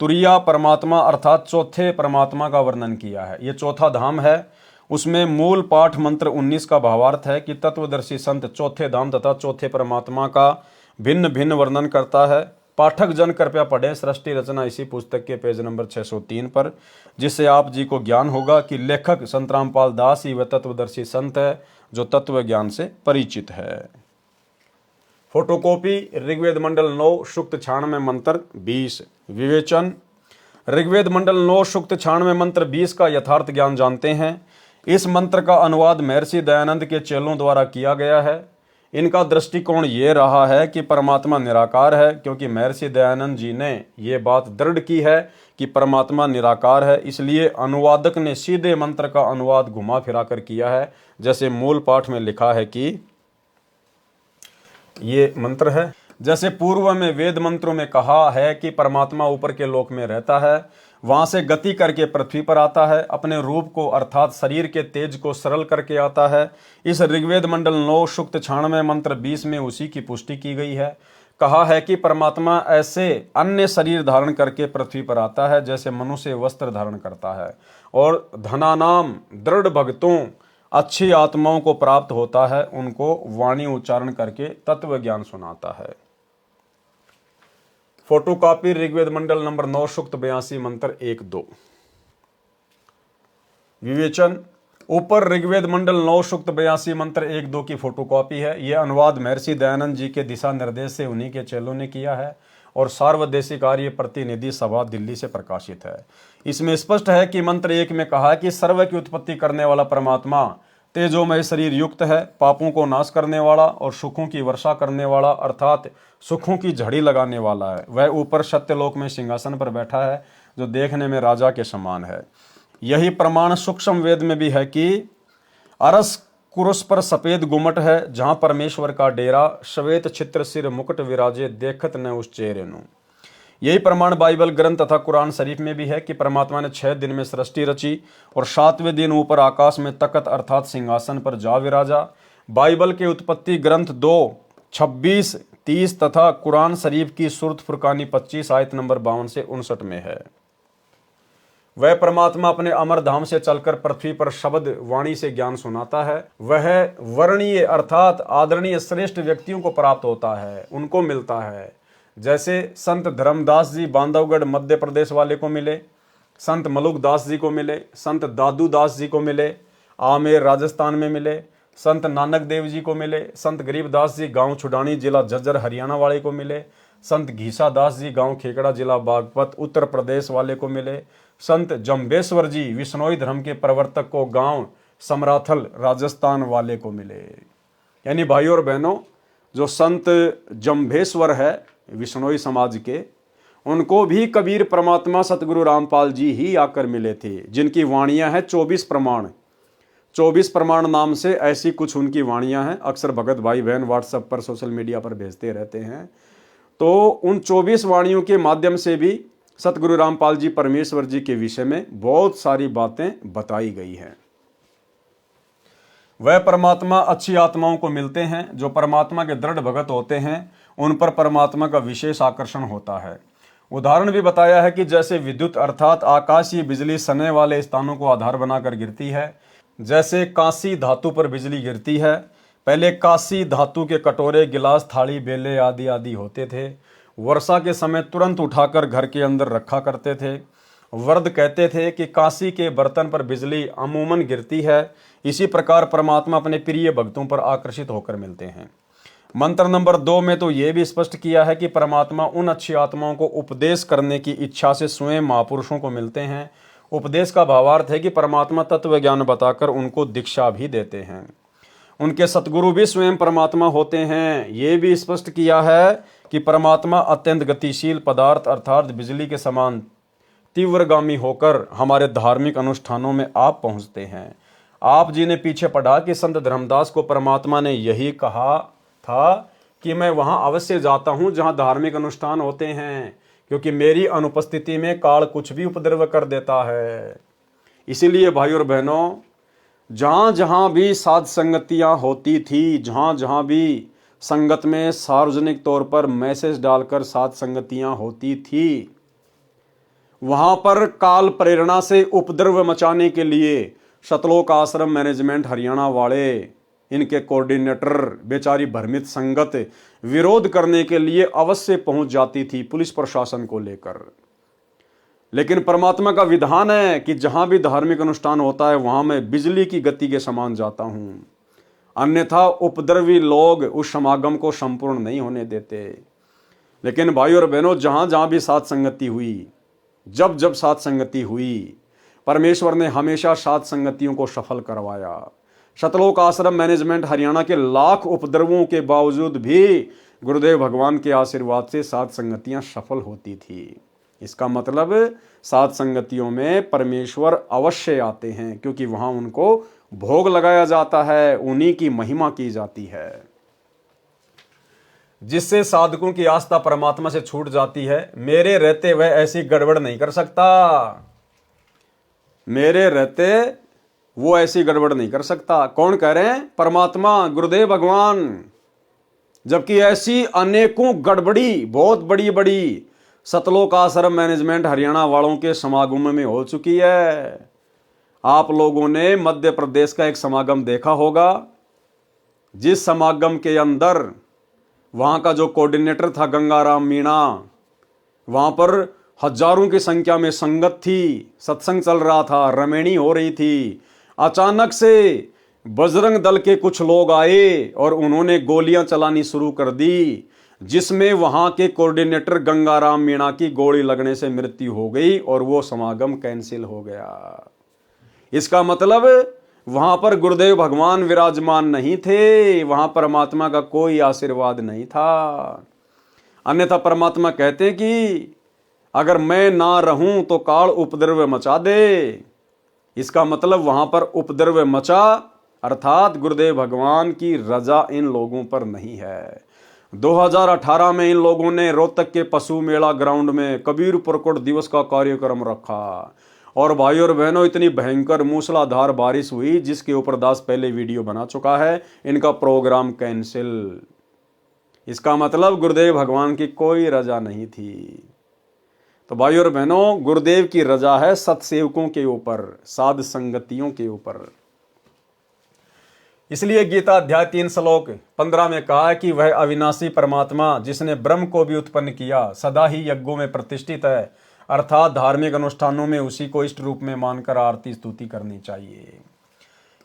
तुरिया परमात्मा अर्थात चौथे परमात्मा का वर्णन किया है। यह चौथा धाम है। उसमें मूल पाठ मंत्र 19 का भावार्थ है कि तत्वदर्शी संत चौथे धाम तथा चौथे परमात्मा का भिन्न भिन्न वर्णन करता है। पाठक जन कृपया पढ़ें सृष्टि रचना इसी पुस्तक के पेज नंबर 603 पर, जिससे आप जी को ज्ञान होगा कि लेखक संत रामपाल दास ही वह तत्वदर्शी संत है जो तत्व ज्ञान से परिचित है। फोटोकॉपी ऋग्वेद मंडल 9 सूक्त 96 मंत्र 20। विवेचन ऋग्वेद मंडल 9 सूक्त 96 मंत्र 20 का यथार्थ ज्ञान जानते हैं। इस मंत्र का अनुवाद महर्षि दयानंद के चेलों द्वारा किया गया है। इनका दृष्टिकोण ये रहा है कि परमात्मा निराकार है, क्योंकि महर्षि दयानंद जी ने ये बात दृढ़ की है कि परमात्मा निराकार है। इसलिए अनुवादक ने सीधे मंत्र का अनुवाद घुमा फिरा कर किया है। जैसे मूल पाठ में लिखा है कि ये मंत्र है, जैसे पूर्व में वेद मंत्रों में कहा है कि परमात्मा ऊपर के लोक में रहता है, वहां से गति करके पृथ्वी पर आता है, अपने रूप को अर्थात शरीर के तेज को सरल करके आता है। इस ऋग्वेद मंडल 9 सूक्त 96 मंत्र 20 में उसी की पुष्टि की गई है। कहा है कि परमात्मा ऐसे अन्य शरीर धारण करके पृथ्वी पर आता है जैसे मनुष्य वस्त्र धारण करता है, और धनानाम दृढ़ भक्तों अच्छी आत्माओं को प्राप्त होता है, उनको वाणी उच्चारण करके तत्व ज्ञान सुनाता है। फोटोकॉपी ऋग्वेद मंडल नंबर 9 सूक्त 82 मंत्र 1-2। विवेचन ऊपर ऋग्वेद मंडल 9 सूक्त 82 मंत्र 1-2 की फोटोकॉपी है। यह अनुवाद महर्षि दयानंद जी के दिशा निर्देश से उन्हीं के चेलों ने किया है और सार्वदेशिक आर्य प्रतिनिधि सभा दिल्ली से प्रकाशित है। इसमें स्पष्ट है कि मंत्र 1 में कहा कि सर्व की उत्पत्ति करने वाला परमात्मा तेजोमय शरीर युक्त है, पापों को नाश करने वाला और सुखों की वर्षा करने वाला अर्थात सुखों की झड़ी लगाने वाला है। वह ऊपर सत्यलोक में सिंहासन पर बैठा है जो देखने में राजा के समान है। यही प्रमाण सूक्ष्म वेद में भी है कि अरस कुरुस पर सफेद गुमट है, जहां परमेश्वर का डेरा, श्वेत छित्र सिर मुकुट विराजे, देखत न उस चेहरे नु। यही प्रमाण बाइबल ग्रंथ तथा कुरान शरीफ में भी है कि परमात्मा ने 6 दिन में सृष्टि रची और 7वें दिन ऊपर आकाश में तकत अर्थात सिंहासन पर जा विराजा। बाइबल के उत्पत्ति ग्रंथ 2, 26, 30 तथा कुरान शरीफ की सूरत फुरकानी 25 आयत नंबर 52 से 59 में है। वह परमात्मा अपने अमर धाम से चलकर पृथ्वी पर शब्द वाणी से ज्ञान सुनाता है। वह वर्णीय अर्थात आदरणीय श्रेष्ठ व्यक्तियों को प्राप्त होता है, उनको मिलता है। जैसे संत धर्मदास जी बांधवगढ़ मध्य प्रदेश वाले को मिले, संत मलुक दास जी को मिले, संत दादू दास जी को मिले, आमेर राजस्थान में मिले, संत नानक देव जी को मिले, संत गरीबदास जी गांव छुडानी जिला झज्जर हरियाणा वाले को मिले, संत घीसा दास जी गांव खेकड़ा जिला बागपत उत्तर प्रदेश वाले को मिले, संत जम्बेश्वर जी विश्नोई धर्म के प्रवर्तक को गांव समराथल राजस्थान वाले को मिले। यानी भाइयों और बहनों, जो संत जम्बेश्वर है विश्नोई समाज के, उनको भी कबीर परमात्मा सतगुरु रामपाल जी ही आकर मिले थे, जिनकी वाणियां हैं 24 प्रमाण। 24 प्रमाण नाम से ऐसी कुछ उनकी वाणियां हैं। अक्सर भगत भाई बहन व्हाट्सएप पर सोशल मीडिया पर भेजते रहते हैं। तो उन 24 वाणियों के माध्यम से भी सतगुरु रामपाल जी परमेश्वर जी के विषय में बहुत सारी बातें बताई गई हैं। वह परमात्मा अच्छी आत्माओं को मिलते हैं। जो परमात्मा के दृढ़ भगत होते हैं उन पर परमात्मा का विशेष आकर्षण होता है। उदाहरण भी बताया है कि जैसे विद्युत अर्थात आकाशीय बिजली सने वाले स्थानों को आधार बनाकर गिरती है, जैसे कांसी धातु पर बिजली गिरती है। पहले कांसी धातु के कटोरे, गिलास, थाली, बेले आदि आदि होते थे। वर्षा के समय तुरंत उठाकर घर के अंदर रखा करते थे। वर्द कहते थे कि कांसी के बर्तन पर बिजली अमूमन गिरती है। इसी प्रकार परमात्मा अपने प्रिय भक्तों पर आकर्षित होकर मिलते हैं। मंत्र नंबर 2 में तो यह भी स्पष्ट किया है कि परमात्मा उन अच्छी आत्माओं को उपदेश करने की इच्छा से स्वयं महापुरुषों को मिलते हैं। उपदेश का भावार्थ है कि परमात्मा तत्व ज्ञान बताकर उनको दीक्षा भी देते हैं। उनके सतगुरु भी स्वयं परमात्मा होते हैं। ये भी स्पष्ट किया है कि परमात्मा अत्यंत गतिशील पदार्थ अर्थात बिजली के समान तीव्रगामी होकर हमारे धार्मिक अनुष्ठानों में आप पहुंचते हैं। आप जी ने पीछे पढ़ा कि संत धर्मदास को परमात्मा ने यही कहा था कि मैं वहां अवश्य जाता हूं जहां धार्मिक अनुष्ठान होते हैं, क्योंकि मेरी अनुपस्थिति में काल कुछ भी उपद्रव कर देता है। इसीलिए भाई और बहनों, जहां जहां भी साध संगतियां होती थी, जहां जहां भी संगत में सार्वजनिक तौर पर मैसेज डालकर साध संगतियां होती थी, वहां पर काल प्रेरणा से उपद्रव मचाने के लिए सतलोक आश्रम मैनेजमेंट हरियाणा वाले, इनके कोऑर्डिनेटर, बेचारी भ्रमित संगत विरोध करने के लिए अवश्य पहुंच जाती थी पुलिस प्रशासन को लेकर। लेकिन परमात्मा का विधान है कि जहां भी धार्मिक अनुष्ठान होता है वहां मैं बिजली की गति के समान जाता हूं, अन्यथा उपद्रवी लोग उस समागम को संपूर्ण नहीं होने देते। लेकिन भाई और बहनों, जहां जहां भी साध संगति हुई, जब जब साध संगति हुई, परमेश्वर ने हमेशा साध संगतियों को सफल करवाया। सतलोक आश्रम मैनेजमेंट हरियाणा के लाख उपद्रवों के बावजूद भी गुरुदेव भगवान के आशीर्वाद से साध संगतियां सफल होती थी। इसका मतलब साध संगतियों में परमेश्वर अवश्य आते हैं, क्योंकि वहां उनको भोग लगाया जाता है, उन्हीं की महिमा की जाती है। जिससे साधकों की आस्था परमात्मा से छूट जाती है। मेरे रहते वह ऐसी गड़बड़ नहीं कर सकता, मेरे रहते वो ऐसी गड़बड़ नहीं कर सकता। कौन कह रहे हैं? परमात्मा, गुरुदेव भगवान। जबकि ऐसी अनेकों गड़बड़ी बहुत बड़ी बड़ी सतलोक आश्रम मैनेजमेंट हरियाणा वालों के समागम में हो चुकी है। आप लोगों ने मध्य प्रदेश का एक समागम देखा होगा, जिस समागम के अंदर वहां का जो कोऑर्डिनेटर था गंगाराम मीणा, वहां पर हजारों की संख्या में संगत थी, सत्संग चल रहा था, रमेणी हो रही थी। अचानक से बजरंग दल के कुछ लोग आए और उन्होंने गोलियां चलानी शुरू कर दी, जिसमें वहां के कोऑर्डिनेटर गंगाराम मीणा की गोली लगने से मृत्यु हो गई और वो समागम कैंसिल हो गया। इसका मतलब वहां पर गुरुदेव भगवान विराजमान नहीं थे, वहां परमात्मा का कोई आशीर्वाद नहीं था। अन्यथा परमात्मा कहते कि अगर मैं ना रहूं तो काल उपद्रव मचा दे। इसका मतलब वहां पर उपद्रव मचा, अर्थात गुरुदेव भगवान की रजा इन लोगों पर नहीं है। 2018 में इन लोगों ने रोहतक के पशु मेला ग्राउंड में कबीर प्रकट दिवस का कार्यक्रम रखा, और भाई और बहनों, इतनी भयंकर मूसलाधार बारिश हुई जिसके ऊपर दास पहले वीडियो बना चुका है। इनका प्रोग्राम कैंसिल। इसका मतलब गुरुदेव भगवान की कोई रजा नहीं थी। तो भाई और बहनों, गुरुदेव की रजा है सत्सेवकों के ऊपर, साध संगतियों के ऊपर। इसलिए गीता अध्याय 3 श्लोक 15 में कहा है कि वह अविनाशी परमात्मा जिसने ब्रह्म को भी उत्पन्न किया सदा ही यज्ञों में प्रतिष्ठित है, अर्थात धार्मिक अनुष्ठानों में उसी को इष्ट रूप में मानकर आरती स्तुति करनी चाहिए।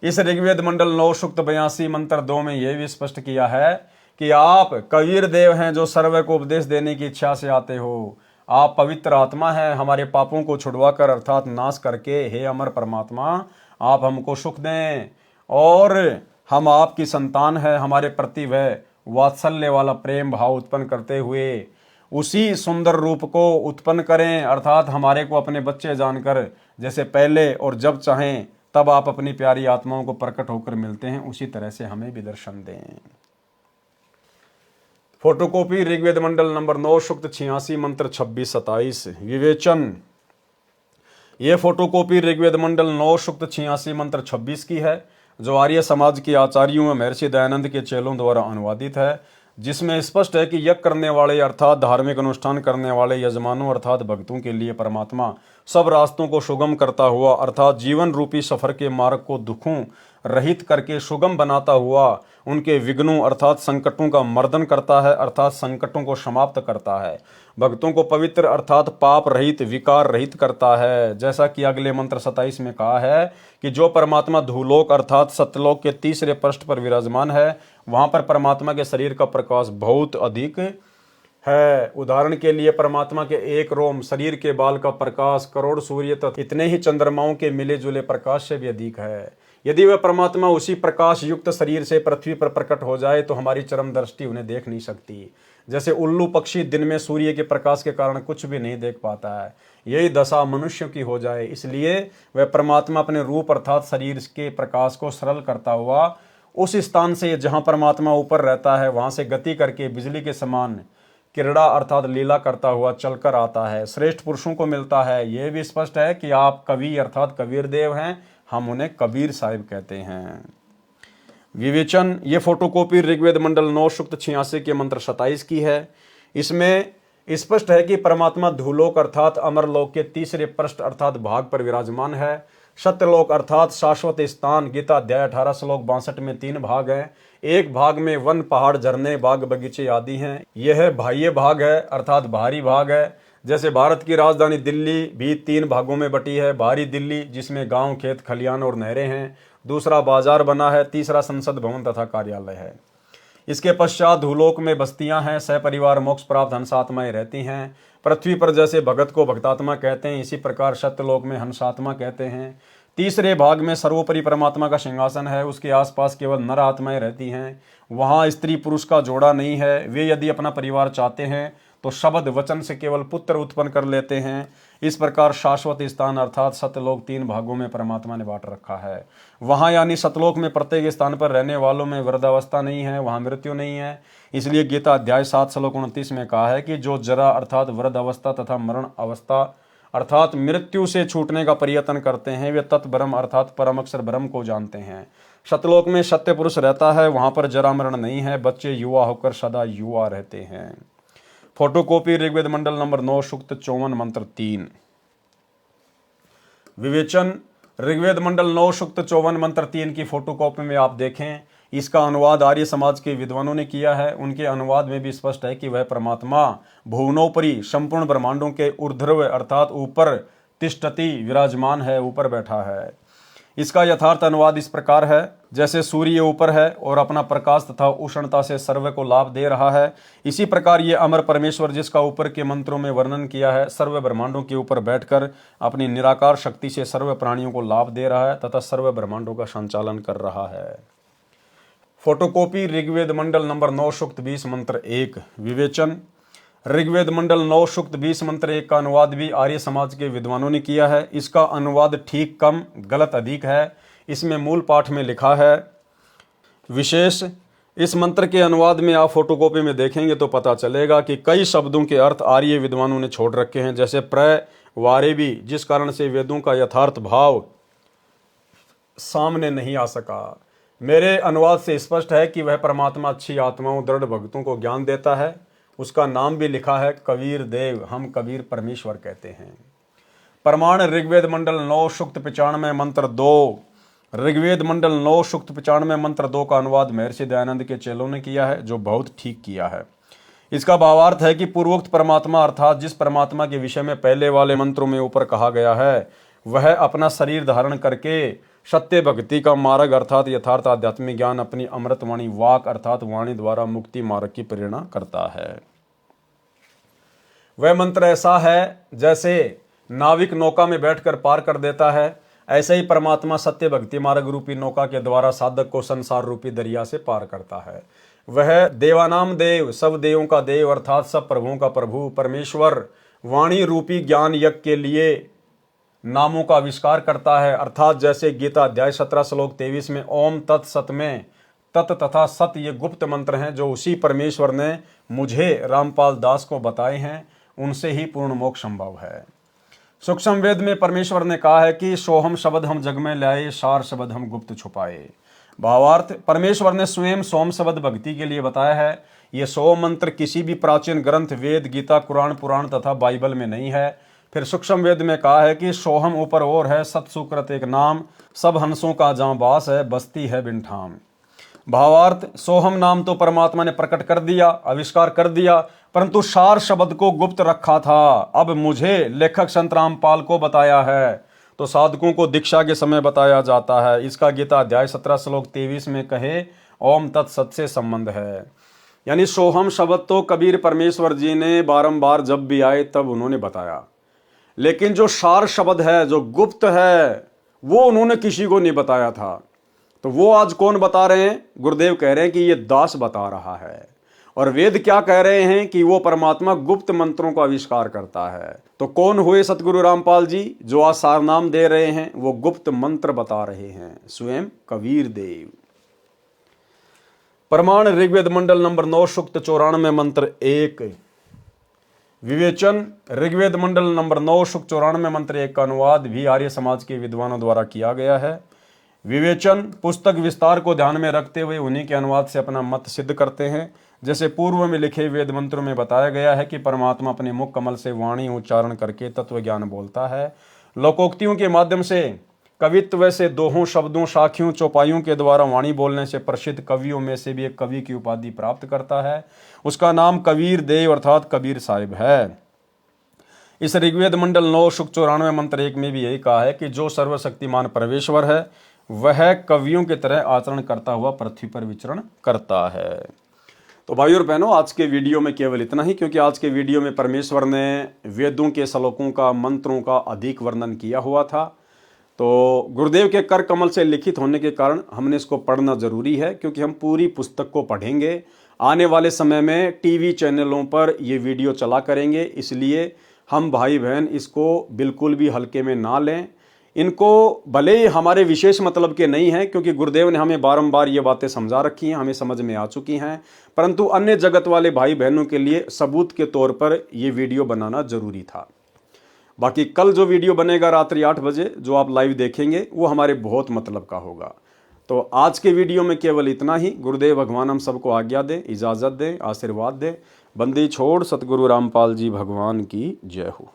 इस ऋग्वेद मंडल 9 सूक्त 82 मंत्र 2 में यह भी स्पष्ट किया है कि आप कबीर देव हैं जो सर्व को उपदेश देने की इच्छा से आते हो। आप पवित्र आत्मा हैं, हमारे पापों को छुड़वाकर अर्थात नाश करके हे अमर परमात्मा आप हमको सुख दें, और हम आपकी संतान है। हमारे प्रति वह वात्सल्य वाला प्रेम भाव उत्पन्न करते हुए उसी सुंदर रूप को उत्पन्न करें, अर्थात हमारे को अपने बच्चे जानकर जैसे पहले और जब चाहें तब आप अपनी प्यारी आत्माओं को प्रकट होकर मिलते हैं, उसी तरह से हमें भी दर्शन दें। फोटोकॉपी ऋग्वेद मंडल नंबर 9 सूक्त 86 मंत्र 26-27 विवेचन। ये फोटोकॉपी ऋग्वेद मंडल 9 सूक्त 86 मंत्र 26 की है। जो आर्य समाज के आचार्यों व महर्षि दयानंद के चेलों द्वारा अनुवादित है, जिसमें स्पष्ट है कि यज्ञ करने वाले अर्थात धार्मिक अनुष्ठान करने वाले यजमानों अर्थात भक्तों के लिए परमात्मा सब रास्तों को सुगम करता हुआ अर्थात जीवन रूपी सफर के मार्ग को दुखों रहित करके सुगम बनाता हुआ उनके विघ्नों अर्थात संकटों का मर्दन करता है अर्थात संकटों को समाप्त करता है, भक्तों को पवित्र अर्थात पाप रहित विकार रहित करता है। जैसा कि अगले मंत्र 27 में कहा है कि जो परमात्मा धूलोक अर्थात सत्यलोक के तीसरे पृष्ठ पर विराजमान है, वहां पर परमात्मा के शरीर का प्रकाश बहुत अधिक है। उदाहरण के लिए परमात्मा के एक रोम शरीर के बाल का प्रकाश करोड़ सूर्य तथा इतने ही चंद्रमाओं के मिले जुले प्रकाश से भी अधिक है। यदि वह परमात्मा उसी प्रकाश युक्त शरीर से पृथ्वी पर प्रकट हो जाए तो हमारी चरम दृष्टि उन्हें देख नहीं सकती। जैसे उल्लू पक्षी दिन में सूर्य के प्रकाश के कारण कुछ भी नहीं देख पाता है, यही दशा मनुष्य की हो जाए। इसलिए वह परमात्मा अपने रूप अर्थात शरीर के प्रकाश को सरल करता हुआ उस स्थान से जहां परमात्मा ऊपर रहता है वहां से गति करके बिजली के समान क्रीड़ा अर्थात लीला करता हुआ चलकर आता है, श्रेष्ठ पुरुषों को मिलता है। यह भी स्पष्ट है कि आप कवि अर्थात कबीर देव हैं, हम उन्हें कबीर साहिब कहते हैं। विवेचन, ये फोटोकॉपी ऋग्वेद मंडल 9 सूक्त 86 के मंत्र 27 की है। इसमें स्पष्ट है कि परमात्मा धूलोक अर्थात अमरलोक के तीसरे पृष्ठ अर्थात भाग पर विराजमान है। सत्यलोक अर्थात शाश्वत स्थान गीता अध्याय 18 श्लोक 62 में 3 भाग हैं। एक भाग में वन पहाड़ झरने बाग बगीचे आदि हैं। यह बाह्य भाग है अर्थात बाहरी भाग है। जैसे भारत की राजधानी दिल्ली भी 3 भागों में बटी है। बाहरी दिल्ली जिसमें गांव खेत खलियान और नहरें हैं, दूसरा बाजार बना है, तीसरा संसद भवन तथा कार्यालय है। इसके पश्चात भूलोक में बस्तियां हैं, सहपरिवार मोक्ष प्राप्त हंसात्माएं रहती हैं। पृथ्वी पर जैसे भगत को भक्तात्मा कहते हैं, इसी प्रकार सत्यलोक में हंसात्मा कहते हैं। तीसरे भाग में सर्वोपरि परमात्मा का सिंहासन है, उसके आसपास केवल नर आत्माएं रहती हैं। वहाँ स्त्री पुरुष का जोड़ा नहीं है। वे यदि अपना परिवार चाहते हैं तो शब्द वचन से केवल पुत्र उत्पन्न कर लेते हैं। इस प्रकार शाश्वत स्थान अर्थात सत्यलोक 3 भागों में परमात्मा ने बांट रखा है। वहाँ यानी सतलोक में प्रत्येक स्थान पर रहने वालों में वृद्धावस्था नहीं है, वहाँ मृत्यु नहीं है। इसलिए गीता अध्याय 7 श्लोक 29 में कहा है कि जो जरा अर्थात वृद्ध अवस्था तथा मरण अवस्था अर्थात मृत्यु से छूटने का प्रयत्न करते हैं, वे तत्ब्रह्म अर्थात परम अक्षर ब्रह्म को जानते हैं। सतलोक में सत्य पुरुष रहता है, वहाँ पर जरा मरण नहीं है, बच्चे युवा होकर सदा युवा रहते हैं। फोटोकॉपी ऋग्वेद मंडल नंबर 9 सूक्त 54 मंत्र 3। विवेचन, ऋग्वेद मंडल 9 सूक्त 54 मंत्र 3 की फोटोकॉपी में आप देखें। इसका अनुवाद आर्य समाज के विद्वानों ने किया है। उनके अनुवाद में भी स्पष्ट है कि वह परमात्मा भुवनोपरि संपूर्ण ब्रह्मांडों के ऊर्ध्व अर्थात ऊपर तिष्ठति विराजमान है, ऊपर बैठा है। इसका यथार्थ अनुवाद इस प्रकार है, जैसे सूर्य ऊपर है और अपना प्रकाश तथा उष्णता से सर्व को लाभ दे रहा है, इसी प्रकार ये अमर परमेश्वर जिसका ऊपर के मंत्रों में वर्णन किया है, सर्व ब्रह्मांडों के ऊपर बैठकर अपनी निराकार शक्ति से सर्व प्राणियों को लाभ दे रहा है तथा सर्व ब्रह्मांडों का संचालन कर रहा है। फोटोकॉपी ऋग्वेद मंडल नंबर 9 सूक्त 20 मंत्र 1। विवेचन, ऋग्वेद मंडल 9 सूक्त 20 मंत्र 1 का अनुवाद भी आर्य समाज के विद्वानों ने किया है। इसका अनुवाद ठीक कम गलत अधिक है। इसमें मूल पाठ में लिखा है विशेष। इस मंत्र के अनुवाद में आप फोटोकॉपी में देखेंगे तो पता चलेगा कि कई शब्दों के अर्थ आर्य विद्वानों ने छोड़ रखे हैं, जैसे प्र वारे भी, जिस कारण से वेदों का यथार्थ भाव सामने नहीं आ सका। मेरे अनुवाद से स्पष्ट है कि वह परमात्मा अच्छी आत्माओं दृढ़ भक्तों को ज्ञान देता है। उसका नाम भी लिखा है कबीर देव, हम कबीर परमेश्वर कहते हैं। प्रमाण ऋग्वेद मंडल 9 सूक्त 95 मंत्र 2। ऋग्वेद मंडल 9 सूक्त 95 मंत्र 2 का अनुवाद महर्षि दयानंद के चेलों ने किया है, जो बहुत ठीक किया है। इसका भावार्थ है कि पूर्वोक्त परमात्मा अर्थात जिस परमात्मा के विषय में पहले वाले मंत्रों में ऊपर कहा गया है, वह अपना शरीर धारण करके सत्य भक्ति का मार्ग अर्थात यथार्थ आध्यात्मिक ज्ञान अपनी अमृतवाणी वाक अर्थात वाणी द्वारा मुक्ति मार्ग की प्रेरणा करता है। वह मंत्र ऐसा है जैसे नाविक नौका में बैठकर पार कर देता है, ऐसे ही परमात्मा सत्य भक्ति मार्ग रूपी नौका के द्वारा साधक को संसार रूपी दरिया से पार करता है। वह देवानाम देव, सब देवों का देव अर्थात सब प्रभुओं का प्रभु परमेश्वर वाणी रूपी ज्ञान यज्ञ के लिए नामों का आविष्कार करता है। अर्थात जैसे गीता अध्याय 17 श्लोक 23 में ओम तत्सत में तत् तथा सत ये गुप्त मंत्र हैं, जो उसी परमेश्वर ने मुझे रामपाल दास को बताए हैं, उनसे ही पूर्ण मोक्ष संभव है। सूक्ष्म वेद में परमेश्वर ने कहा है कि सोहम शब्द हम जग में लाए, सार शब्द हम गुप्त छुपाए। भावार्थ, परमेश्वर ने स्वयं सोम शब्द भक्ति के लिए बताया है। ये 100 मंत्र किसी भी प्राचीन ग्रंथ वेद, गीता, कुरान, पुराण तथा बाइबल में नहीं है। फिर सूक्ष्म वेद में कहा है कि सोहम ऊपर और है, सत सुकृत एक नाम, सब हंसों का जहाँ वास है, बस्ती है बिन ठाम। भावार्थ, सोहम नाम तो परमात्मा ने प्रकट कर दिया, आविष्कार कर दिया, परंतु सार शब्द को गुप्त रखा था। अब मुझे लेखक संत रामपाल को बताया है, तो साधकों को दीक्षा के समय बताया जाता है। इसका गीता अध्याय 17 श्लोक 23 में कहे ओम तत्सत से संबंध है। यानी सोहम शब्द तो कबीर परमेश्वर जी ने बारंबार जब भी आए तब उन्होंने बताया, लेकिन जो सार शब्द है, जो गुप्त है, वो उन्होंने किसी को नहीं बताया था। तो वो आज कौन बता रहे हैं? गुरुदेव कह रहे हैं कि ये दास बता रहा है। और वेद क्या कह रहे हैं कि वो परमात्मा गुप्त मंत्रों का आविष्कार करता है। तो कौन हुए सतगुरु रामपाल जी जो आज सारनाम दे रहे हैं? वो गुप्त मंत्र बता रहे हैं, स्वयं कबीर देव। प्रमाण ऋग्वेद मंडल नंबर 9 सूक्त 94 मंत्र 1। विवेचन ऋग्वेद मंडल नंबर 9 सूक्त 94 मंत्र 1 का अनुवाद भी आर्य समाज के विद्वानों द्वारा किया गया है। विवेचन पुस्तक विस्तार को ध्यान में रखते हुए उन्हीं के अनुवाद से अपना मत सिद्ध करते हैं। जैसे पूर्व में लिखे वेद मंत्रों में बताया गया है कि परमात्मा अपने मुख कमल से वाणी उच्चारण करके तत्व ज्ञान बोलता है। लोकोक्तियों के माध्यम से कवित्व से दोहों, शब्दों, साखियों, चौपाइयों के द्वारा वाणी बोलने से प्रसिद्ध कवियों में से भी एक कवि की उपाधि प्राप्त करता है। उसका नाम कबीर देव अर्थात कबीर साहिब है। इस ऋग्वेद मंडल 9 सूक्त 94 मंत्र 1 में भी यही कहा है कि जो सर्वशक्तिमान परमेश्वर है वह कवियों की तरह आचरण करता हुआ पृथ्वी पर विचरण करता है। तो भाइयों और बहनों, आज के वीडियो में केवल इतना ही, क्योंकि आज के वीडियो में परमेश्वर ने वेदों के श्लोकों का, मंत्रों का अधिक वर्णन किया हुआ था। तो गुरुदेव के कर कमल से लिखित होने के कारण हमने इसको पढ़ना जरूरी है, क्योंकि हम पूरी पुस्तक को पढ़ेंगे। आने वाले समय में टीवी चैनलों पर ये वीडियो चला करेंगे, इसलिए हम भाई बहन इसको बिल्कुल भी हल्के में ना लें। इनको भले ही हमारे विशेष मतलब के नहीं हैं, क्योंकि गुरुदेव ने हमें बारंबार ये बातें समझा रखी हैं, हमें समझ में आ चुकी हैं, परंतु अन्य जगत वाले भाई बहनों के लिए सबूत के तौर पर ये वीडियो बनाना जरूरी था। बाकी कल जो वीडियो बनेगा रात्रि 8 बजे जो आप लाइव देखेंगे वो हमारे बहुत मतलब का होगा। तो आज के वीडियो में केवल इतना ही। गुरुदेव भगवान हम सबको आज्ञा दे, इजाज़त दे, आशीर्वाद दे। बंदी छोड़ सतगुरु रामपाल जी भगवान की जय हो।